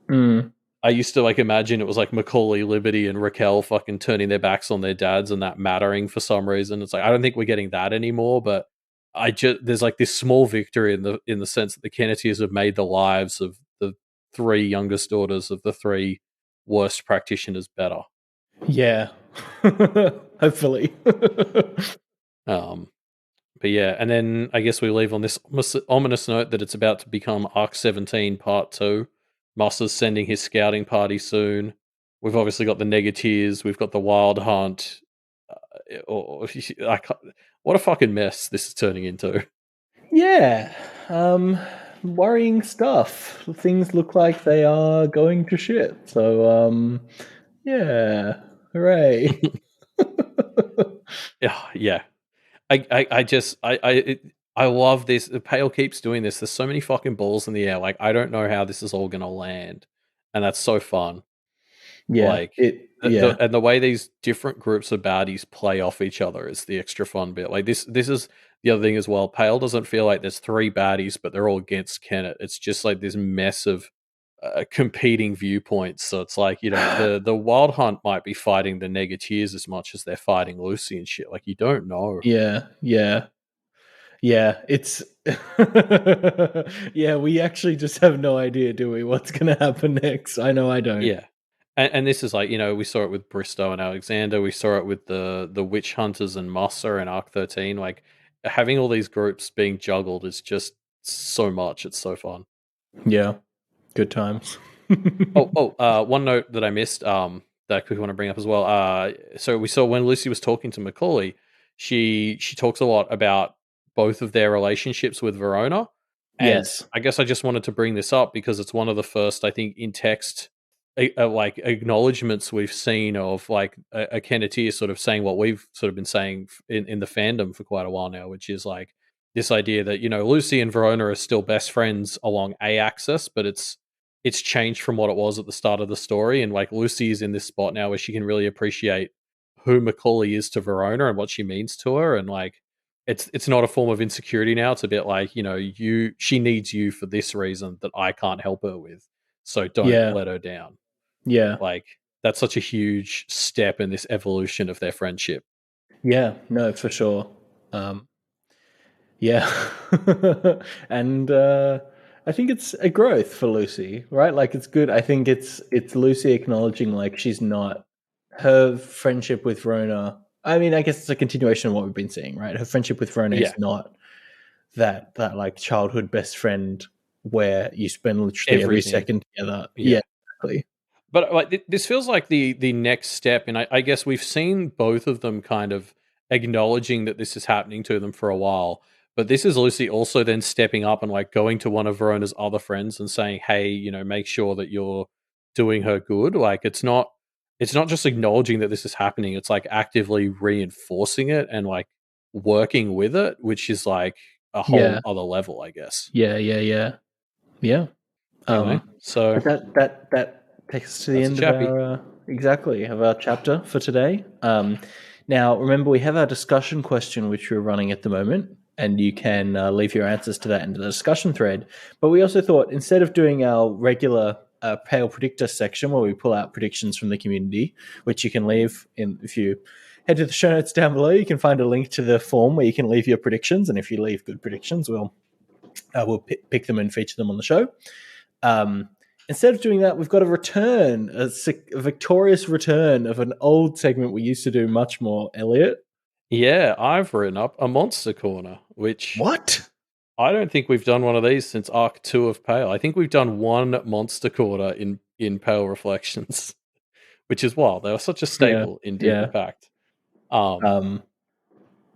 Mm. I used to like imagine it was like Macaulay, Liberty, and Raquel fucking turning their backs on their dads and that mattering for some reason. It's like I don't think we're getting that anymore, but I just there's like this small victory in the sense that the Kennedys have made the lives of the three youngest daughters of the three worst practitioners better. Yeah. Hopefully. Um, but yeah, and then I guess we leave on this ominous note that it's about to become Arc 17 Part 2. Moss is sending his scouting party soon. We've obviously got the Negatives, we've got the Wild Hunt. I can't, what a fucking mess this is turning into. Yeah. Worrying stuff. Things look like they are going to shit. So, yeah. Hooray. Yeah, yeah. I just I love this. The Pale keeps doing this. There's so many fucking balls in the air. Like I don't know how this is all gonna land, and that's so fun. Yeah. Like Yeah. and the way these different groups of baddies play off each other is the extra fun bit. Like this is the other thing as well. Pale doesn't feel like there's three baddies, but they're all against Kenneth. It's just like this mess of competing viewpoints. So it's like the Wild Hunt might be fighting the Negatives as much as they're fighting Lucy and shit. Like you don't know. Yeah. Yeah. Yeah. It's. Yeah, we actually just have no idea, do we? What's going to happen next? I know I don't. Yeah. And this is like, we saw it with Bristow and Alexander. We saw it with the Witch Hunters and Mossa and Arc 13. Like, having all these groups being juggled is just so much. It's so fun. Yeah. Good times. One note that I missed, that I quickly want to bring up as well. So we saw when Lucy was talking to Macaulay, she talks a lot about both of their relationships with Verona, and Yes. I guess I just wanted to bring this up because it's one of the first, I think, in text, like acknowledgements we've seen of like a Kenneteer sort of saying what we've sort of been saying in the fandom for quite a while now, which is like this idea that Lucy and Verona are still best friends along a axis, but it's changed from what it was at the start of the story. And like Lucy is in this spot now where she can really appreciate who Macaulay is to Verona and what she means to her. And like, it's not a form of insecurity now. It's a bit like, she needs you for this reason that I can't help her with. So don't Yeah. let her down. Yeah. Like, that's such a huge step in this evolution of their friendship. Yeah. No, for sure. Yeah. And I think it's a growth for Lucy, right? Like it's good. I think it's Lucy acknowledging like she's not her friendship with Rona. I mean, I guess it's a continuation of what we've been seeing, right? Her friendship with Rona Yeah. is not that like childhood best friend where you spend literally every Everything. second together. Yeah. Yeah, exactly. But like this feels like the next step, and I guess we've seen both of them kind of acknowledging that this is happening to them for a while. But this is Lucy also then stepping up and like going to one of Verona's other friends and saying, "Hey, make sure that you're doing her good." Like it's not just acknowledging that this is happening; it's like actively reinforcing it and like working with it, which is like a whole Yeah. other level, I guess. Yeah, yeah, yeah. Yeah. Anyway, so But that takes us to the that's a end of chappy. our exactly of our chapter for today. Now, remember we have our discussion question which we're running at the moment, and you can leave your answers to that into the discussion thread. But we also thought instead of doing our regular Pale Predictor section where we pull out predictions from the community, which you can leave in if you head to the show notes down below, you can find a link to the form where you can leave your predictions, and if you leave good predictions, we'll pick them and feature them on the show. Instead of doing that, we've got a return, a victorious return of an old segment we used to do much more, Elliot. Yeah, I've written up a monster corner, which What? I don't think we've done one of these since Arc 2 of Pale. I think we've done one monster corner in Pale Reflections, which is wild. They were such a Yeah, staple in Deeper yeah. Pact. Um, Um,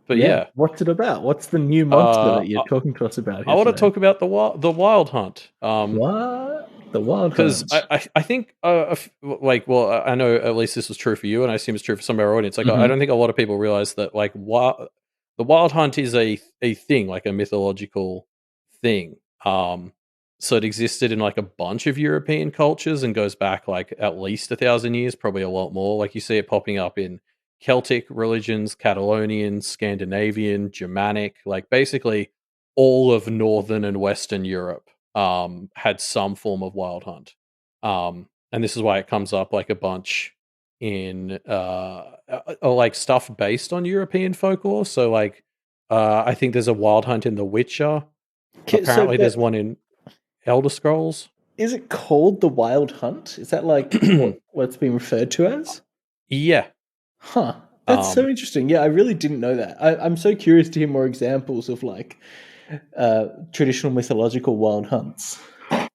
but yeah. yeah, What's it about? What's the new monster uh, that you're I, talking to us about I here want to today? talk about the Wild Hunt. What? The Wild Because Hunt. I think like, well, I know at least this was true for you, and I assume it's true for some of our audience. Like I Mm-hmm. don't think a lot of people realize that like the Wild Hunt is a thing, like a mythological thing. So it existed in like a bunch of European cultures and goes back like at least 1,000 years, probably a lot more. Like you see it popping up in Celtic religions, Catalonian, Scandinavian, Germanic, like basically all of Northern and Western Europe had some form of wild hunt. and this is why it comes up like a bunch in or like stuff based on European folklore. So like I think there's a wild hunt in The Witcher. So, Apparently there's but one in Elder Scrolls. is it called the Wild Hunt? Is that like what's being referred to as? Yeah. Huh. That's so Um interesting. Yeah, I really didn't know that. I'm so curious to hear more examples of like traditional mythological wild hunts.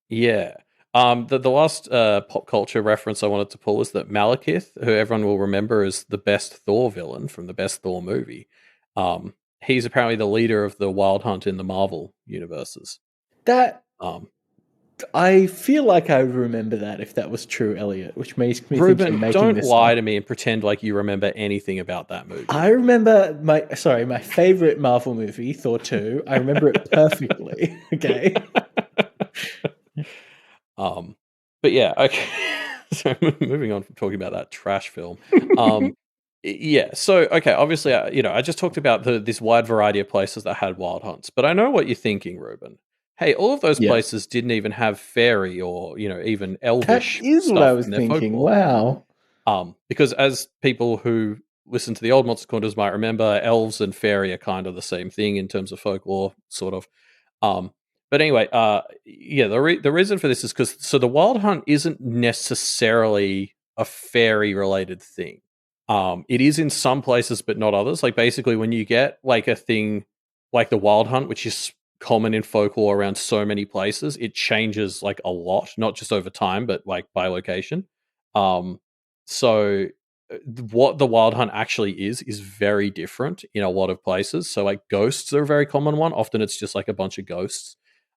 yeah. The last pop culture reference I wanted to pull is that Malekith, who everyone will remember as the best Thor villain from the best Thor movie, he's apparently the leader of the Wild Hunt in the Marvel universes. That Um, I feel like I would remember that if that was true, Elliot, which makes me think you're Ruben, making don't this lie up. to me and pretend like you remember anything about that movie. I remember my favorite Marvel movie, Thor 2. I remember it perfectly. Okay. um, but yeah, okay. So moving on from talking about that trash film. Um, yeah. So okay, obviously, I just talked about this wide variety of places that had wild hunts, but I know what you're thinking, Ruben. Hey, all of those Yeah. places didn't even have fairy or even That elvish is what I stuff was in their thinking. folklore. Wow. Because as people who listen to the old Monster Corners might remember, elves and fairy are kind of the same thing in terms of folklore, sort of. Um, but anyway, yeah, the reason for this is because the Wild Hunt isn't necessarily a fairy related thing. It is in some places, but not others. Like basically, when you get like a thing like the Wild Hunt, which is common in folklore around so many places, it changes like a lot, not just over time, but like by location. Um, so what the Wild Hunt actually is very different in a lot of places. So like ghosts are a very common one. Often it's just like a bunch of ghosts.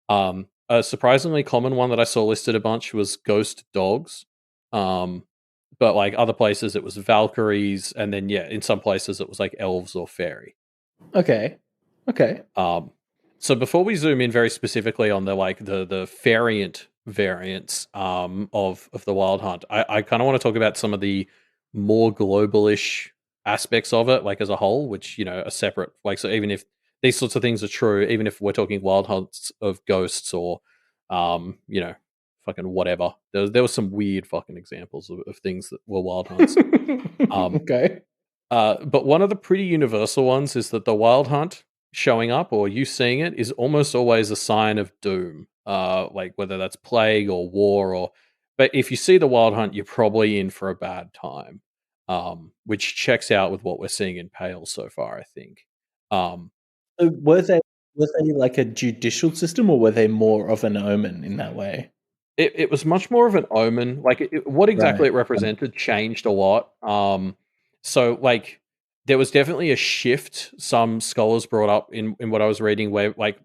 A surprisingly common one that I saw listed a bunch was ghost dogs. Um, but like other places it was Valkyries, and then yeah, in some places it was like elves or fairy. Okay. Okay. Um, so before we zoom in very specifically on the variants of the Wild Hunt, I kind of want to talk about some of the more globalish aspects of it, like as a whole, which are separate. Like so, even if these sorts of things are true, even if we're talking Wild Hunts of ghosts or um, you know, fucking whatever, there was some weird fucking examples of things that were Wild Hunts. Um, Okay. but one of the pretty universal ones is that the wild hunt showing up or you seeing it is almost always a sign of doom. Like whether that's plague or war or, but if you see the wild hunt, you're probably in for a bad time. Which checks out with what we're seeing in Pale so far, I think. Um, So were they like a judicial system, or were they more of an omen in that way? it was much more of an omen. Like what exactly Right. it represented changed a lot. So like there was definitely a shift. Some scholars brought up in what I was reading, where like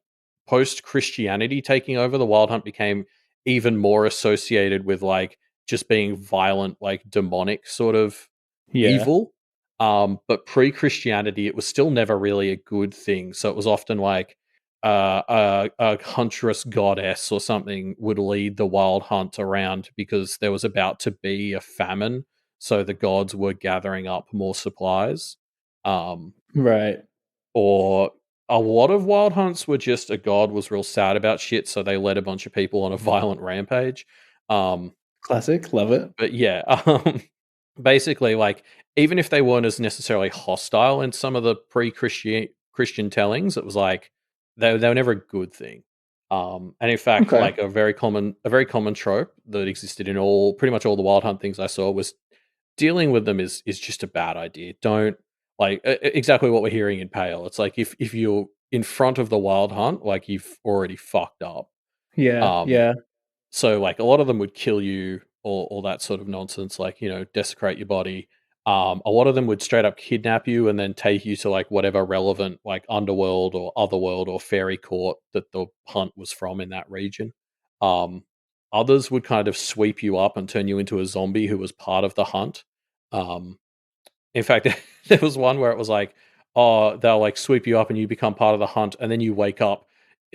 post Christianity taking over, the wild hunt became even more associated with like just being violent, like demonic sort of Yeah. evil. But pre Christianity, it was still never really a good thing. So it was often like a huntress goddess or something would lead the wild hunt around because there was about to be a famine, so the gods were gathering up more supplies. Um, Right. or a lot of wild hunts were just a god was real sad about shit, so they led a bunch of people on a violent rampage. Um, Classic. Love it. but yeah, basically, like even if they weren't as necessarily hostile in some of the Christian tellings, it was like they were never a good thing. And in fact, Okay. like a very common trope that existed in all pretty much all the wild hunt things I saw was dealing with them is just a bad idea. Don't like exactly what we're hearing in Pale. It's like if you're in front of the wild hunt, like you've already fucked up. Yeah. Um, Yeah. so like a lot of them would kill you or all that sort of nonsense, like, desecrate your body. A lot of them would straight up kidnap you and then take you to like whatever relevant like underworld or otherworld or fairy court that the hunt was from in that region. Um, Others would kind of sweep you up and turn you into a zombie who was part of the hunt. Um, in fact, there was one where it was like, oh, they'll like sweep you up and you become part of the hunt, and then you wake up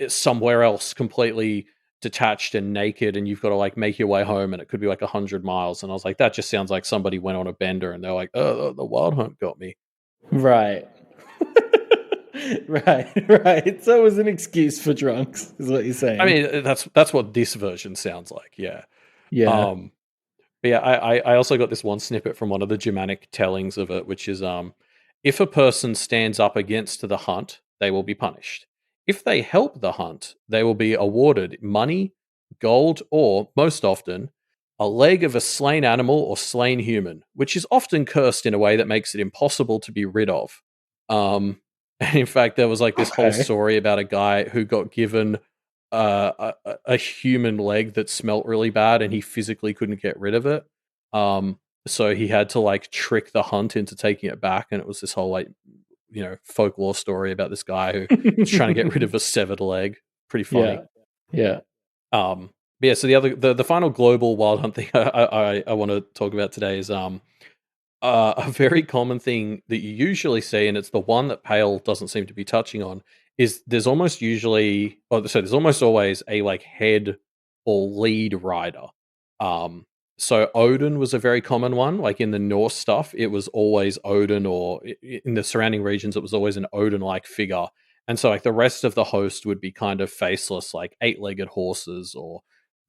somewhere else completely detached and naked, and you've got to like make your way home, and it could be like 100 miles. And I was like, that just sounds like somebody went on a bender, and they're like, oh, the wild hunt got me. Right. Right. Right. So it was an excuse for drunks, is what you're I saying. mean, that's what this version sounds like, yeah. Yeah. Um, But yeah, I also got this one snippet from one of the Germanic tellings of it, which is if a person stands up against the hunt, they will be punished. If they help the hunt, they will be awarded money, gold, or most often, a leg of a slain animal or slain human, which is often cursed in a way that makes it impossible to be rid of. And in fact, there was like this whole Okay. story about a guy who got given a human leg that smelt really bad, and he physically couldn't get rid of it. So he had to like trick the hunt into taking it back, and it was this whole like folklore story about this guy who was trying to get rid of a severed leg. Pretty funny. Yeah. Yeah. But yeah. So the final global wild hunt thing I want to talk about today is a very common thing that you usually see, and it's the one that Pale doesn't seem to be touching on, is there's almost always a like head or lead rider. Um, so Odin was a very common one. Like in the Norse stuff, it was always Odin, or in the surrounding regions, it was always an Odin-like figure. And so like the rest of the host would be kind of faceless, like eight-legged horses or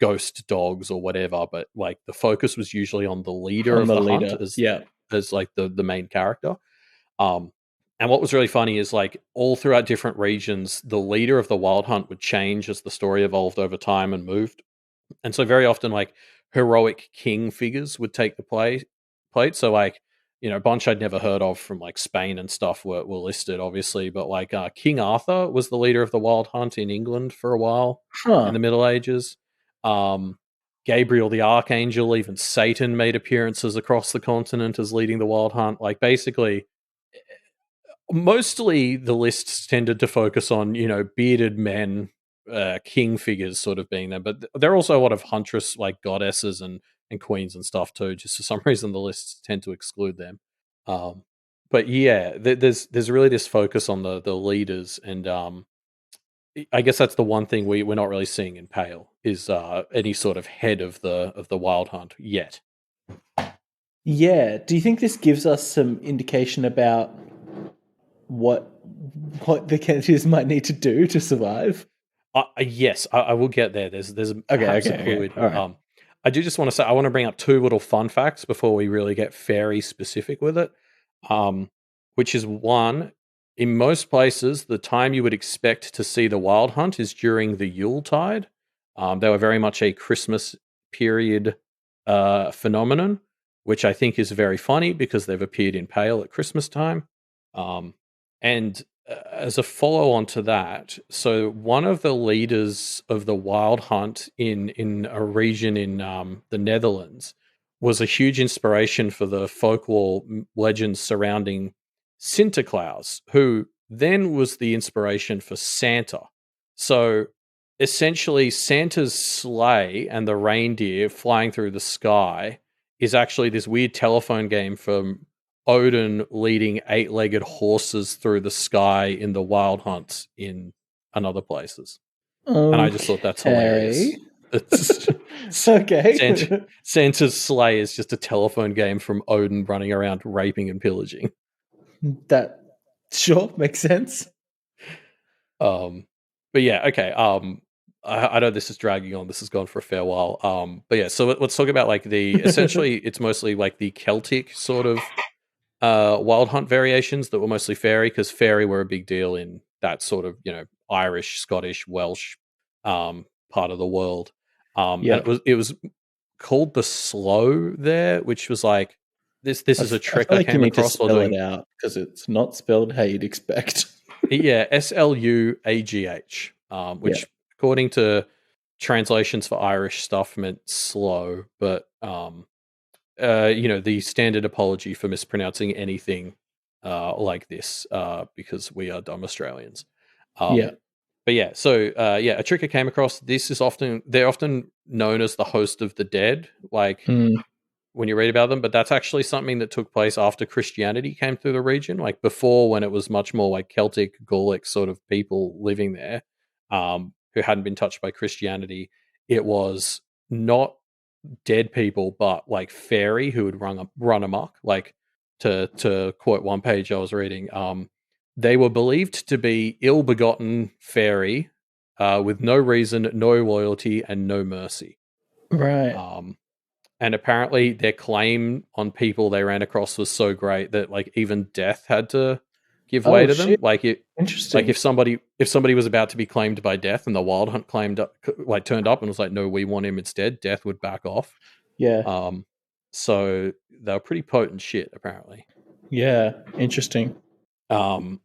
ghost dogs or whatever. But like the focus was usually on the leader On of the the hunt leader. Yeah. as like the main character. Um, and what was really funny is like all throughout different regions, the leader of the wild hunt would change as the story evolved over time and moved. And so very often like heroic king figures would take the plate. So like, a bunch I'd never heard of from like Spain and stuff were listed, obviously, but like King Arthur was the leader of the wild hunt in England for a while in Huh. the Middle Ages. Um, Gabriel the Archangel, even Satan made appearances across the continent as leading the wild hunt. Like basically, mostly the lists tended to focus on bearded men, king figures sort of being there, but there are also a lot of huntress like goddesses and queens and stuff too. Just for some reason the lists tend to exclude them. um but yeah, there's really this focus on the leaders, and I guess that's the one thing we're not really seeing in Pale is any sort of head of the wild hunt yet. Yeah. Do you think this gives us some indication about what what the Kennedys might need to do to survive? Yes, I will get there. There's Okay. perhaps a Okay. clue Okay. in All here. right. I do just want to say I want to bring up two little fun facts before we really get fairy specific with it. Um, which is one, in most places, the time you would expect to see the wild hunt is during the Yuletide. They were very much a Christmas period phenomenon, which I think is very funny because they've appeared in Pale at Christmas time. Um, and as a follow on to that, so one of the leaders of the wild hunt in a region in the Netherlands was a huge inspiration for the folklore legends surrounding Sinterklaas, who then was the inspiration for Santa. So essentially, Santa's sleigh and the reindeer flying through the sky is actually this weird telephone game from Odin leading eight-legged horses through the sky in the wild hunts in another places. And I just thought that's Okay. hilarious. It's Santa, Okay. Santa's sleigh is just a telephone game from Odin running around raping and pillaging. That sure makes sense. Um, but yeah, okay. I know this is dragging on. This has gone for a fair while. But yeah, so let's talk about like the essentially it's mostly like the Celtic sort of wild hunt variations that were mostly fairy, because fairy were a big deal in that sort of Irish, Scottish, Welsh part of the world. And Yep. it was called the slow there, which was like this is a I trick feel I like you came need to across while spell it doing out because it's not spelled how you'd expect. yeah, Slugh, Yeah. which according to translations for Irish stuff meant slow, but the standard apology for mispronouncing anything like this, because we are dumb Australians. Yeah. Um, but yeah, so yeah, a trick I came across. They're often known as the host of the dead, like Mm, when you read about them. But that's actually something that took place after Christianity came through the region. Like before, when it was much more like Celtic, Gallic sort of people living there, who hadn't been touched by Christianity. It was not dead people, but like fairy who would run amok. Like to quote one page I was reading, they were believed to be ill-begotten fairy, with no reason, no loyalty, and no mercy. right. Um, and apparently their claim on people they ran across was so great that like even death had to give way Oh to them. shit! Like Interesting. if somebody was about to be claimed by death and the wild hunt claimed up, like turned up and was like, no, we want him instead, death would back off. Yeah. Um, so they were pretty potent shit apparently. Yeah. Interesting. Um,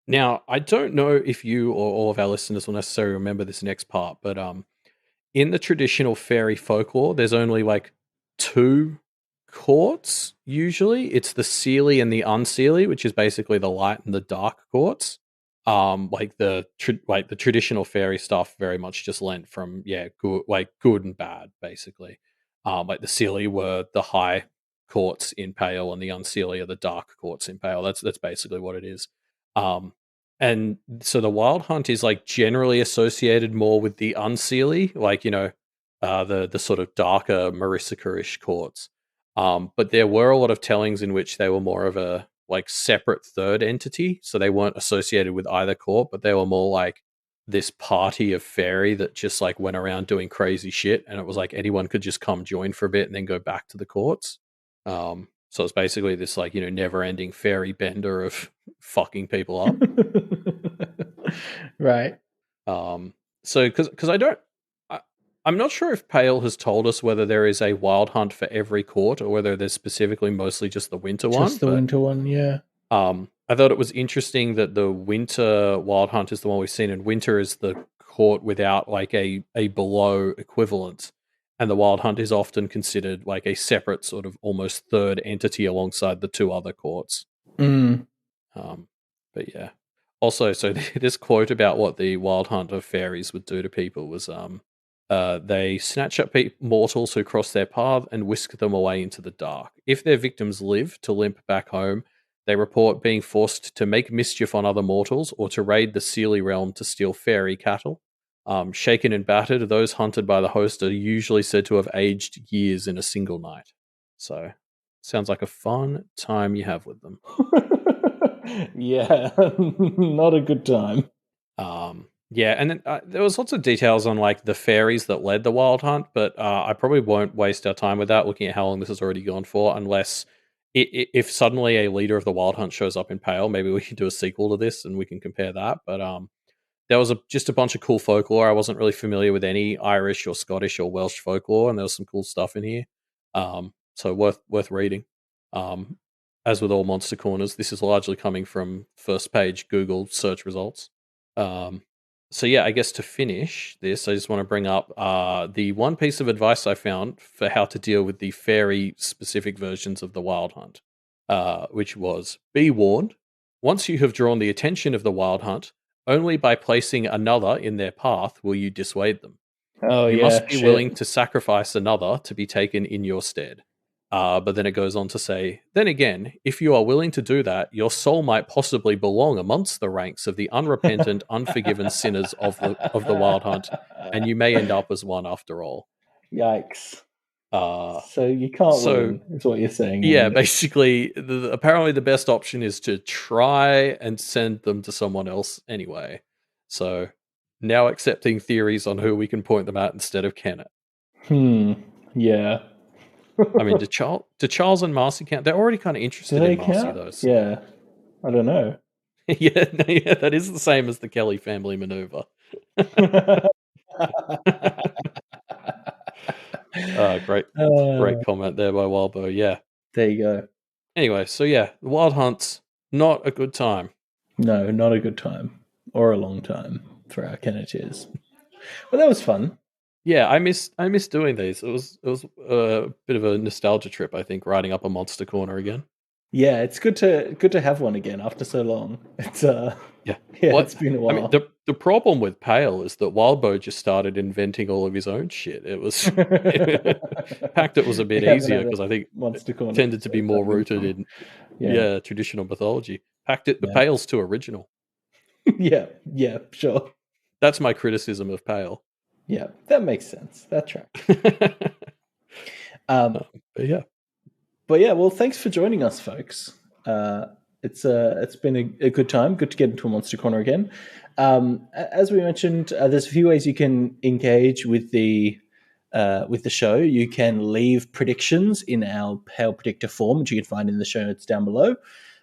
now I don't know if you or all of our listeners will necessarily remember this next part, but in the traditional fairy folklore, there's only like two courts usually. It's the Seelie and the Unseelie, which is basically the light and the dark courts. Like the traditional fairy stuff very much just lent from good and bad basically. Like the Seelie were the high courts in Pale, and the Unseelie are the dark courts in Pale. That's basically what it is. Um, and so the Wild Hunt is like generally associated more with the Unseelie, like the sort of darker Marisica-ish courts. But there were a lot of tellings in which they were more of a like separate third entity, so they weren't associated with either court, but they were more like this party of fairy that just like went around doing crazy shit, and it was like anyone could just come join for a bit and then go back to the courts. So it's basically this like never-ending fairy bender of fucking people up. Right. Um, so because I'm not sure if Pale has told us whether there is a wild hunt for every court or whether there's specifically mostly just the winter one. Just the But winter one. Yeah. I thought it was interesting that the winter wild hunt is the one we've seen, and winter is the court without like a below equivalent, and the wild hunt is often considered like a separate sort of almost third entity alongside the two other courts. Mm. Um, but yeah. Also, so this quote about what the wild hunt of fairies would do to people was they snatch up mortals who cross their path and whisk them away into the dark. If their victims live to limp back home, they report being forced to make mischief on other mortals or to raid the Seelie realm to steal fairy cattle. Shaken and battered, those hunted by the host are usually said to have aged years in a single night. So, sounds like a fun time you have with them. Yeah. Not a good time. Yeah, and then there was lots of details on like the fairies that led the wild hunt, but I probably won't waste our time with that. Looking at how long this has already gone for, unless if suddenly a leader of the wild hunt shows up in Pale, maybe we can do a sequel to this and we can compare that. But there was just a bunch of cool folklore. I wasn't really familiar with any Irish or Scottish or Welsh folklore, and there was some cool stuff in here. So worth reading. Um, as with all Monster Corners, this is largely coming from first page Google search results. Um, so yeah, I guess to finish this, I just want to bring up the one piece of advice I found for how to deal with the fairy specific versions of the Wild Hunt, which was be warned. Once you have drawn the attention of the Wild Hunt, only by placing another in their path will you dissuade them. Oh You must yeah. be willing Shit. to sacrifice another to be taken in your stead. But then it goes on to say, then again, if you are willing to do that, your soul might possibly belong amongst the ranks of the unrepentant, unforgiven sinners of the Wild Hunt, and you may end up as one after all. Yikes. Uh, So you can't so win, is what you're saying in yeah, this. basically, apparently the best option is to try and send them to someone else anyway. So now accepting theories on who we can point them at instead of Kenneth. Yeah. I mean, do Charles and Marcy count? They're already kind of Do interested in they Marcy, count? though. So. Yeah. I don't know. Yeah, that is the same as the Kelly family maneuver. Great, great Uh, comment there by Wildbow. Yeah. there you go. Anyway, so yeah, the Wild Hunt's not a good time. No, not a good time. Or a long time for our Kennetiers. But that was fun. Yeah, I miss doing these. It was a bit of a nostalgia trip, I think, riding up a Monster Corner again. Yeah, it's good to have one again after so long. It's Yeah. yeah, What it's been a I mean, while. the problem with Pale is that Wildbow just started inventing all of his own shit. It was Packed it was a bit We haven't easier had a because I think it Monster Corner tended to be episode for more a long rooted time. in Yeah. traditional mythology. Packed it the Yeah. Pale's too original. Yeah, yeah, sure. That's my criticism of Pale. Yeah, that makes sense. That tracks. But yeah. But yeah, well, thanks for joining us, folks. It's been a good time. Good to get into a Monster Corner again. As we mentioned, there's a few ways you can engage with the with the show, you can leave predictions in our Pale Predictor form, which you can find in the show notes down below.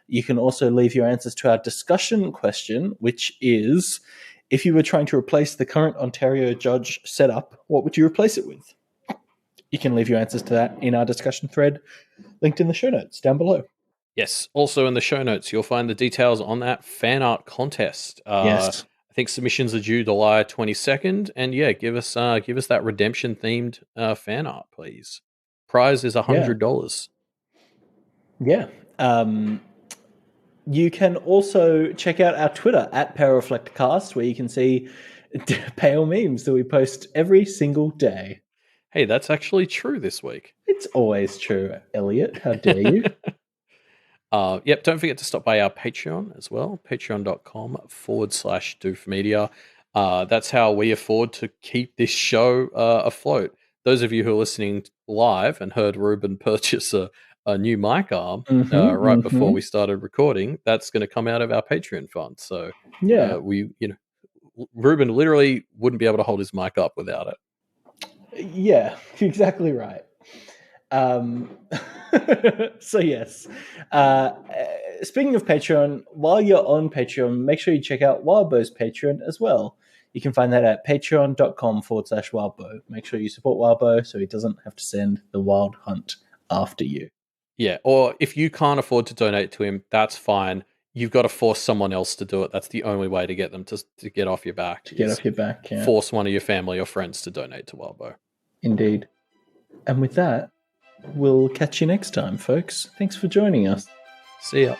You can also leave your answers to our discussion question, which is, if you were trying to replace the current Ontario judge setup, what would you replace it with? You can leave your answers to that in our discussion thread, linked in the show notes down below. Yes. Also in the show notes, you'll find the details on that fan art contest. Yes. I think submissions are due July 22nd, and yeah, give us that redemption themed fan art, please. Prize is Yeah. $100. Yeah. You can also check out our Twitter at PowerReflectCast, where you can see pale memes that we post every single day. Hey, that's actually true this week. It's always true, Elliot. How dare you? Yep, don't forget to stop by our Patreon as well, patreon.com/doofmedia. That's how we afford to keep this show afloat. Those of you who are listening live and heard Ruben purchase a new mic arm right before we started recording, that's going to come out of our Patreon fund. So Yeah. Ruben literally wouldn't be able to hold his mic up without it. Yeah, exactly right. So yes, speaking of Patreon, while you're on Patreon, make sure you check out Wildbow's Patreon as well. You can find that at patreon.com/wildbow. Make sure you support Wildbow so he doesn't have to send the wild hunt after you. Yeah, or if you can't afford to donate to him, that's fine. You've got to force someone else to do it. That's the only way to get them to get off your back. To get off your back, yeah. Force one of your family or friends to donate to Wildbow. Indeed. And with that, we'll catch you next time, folks. Thanks for joining us. See ya.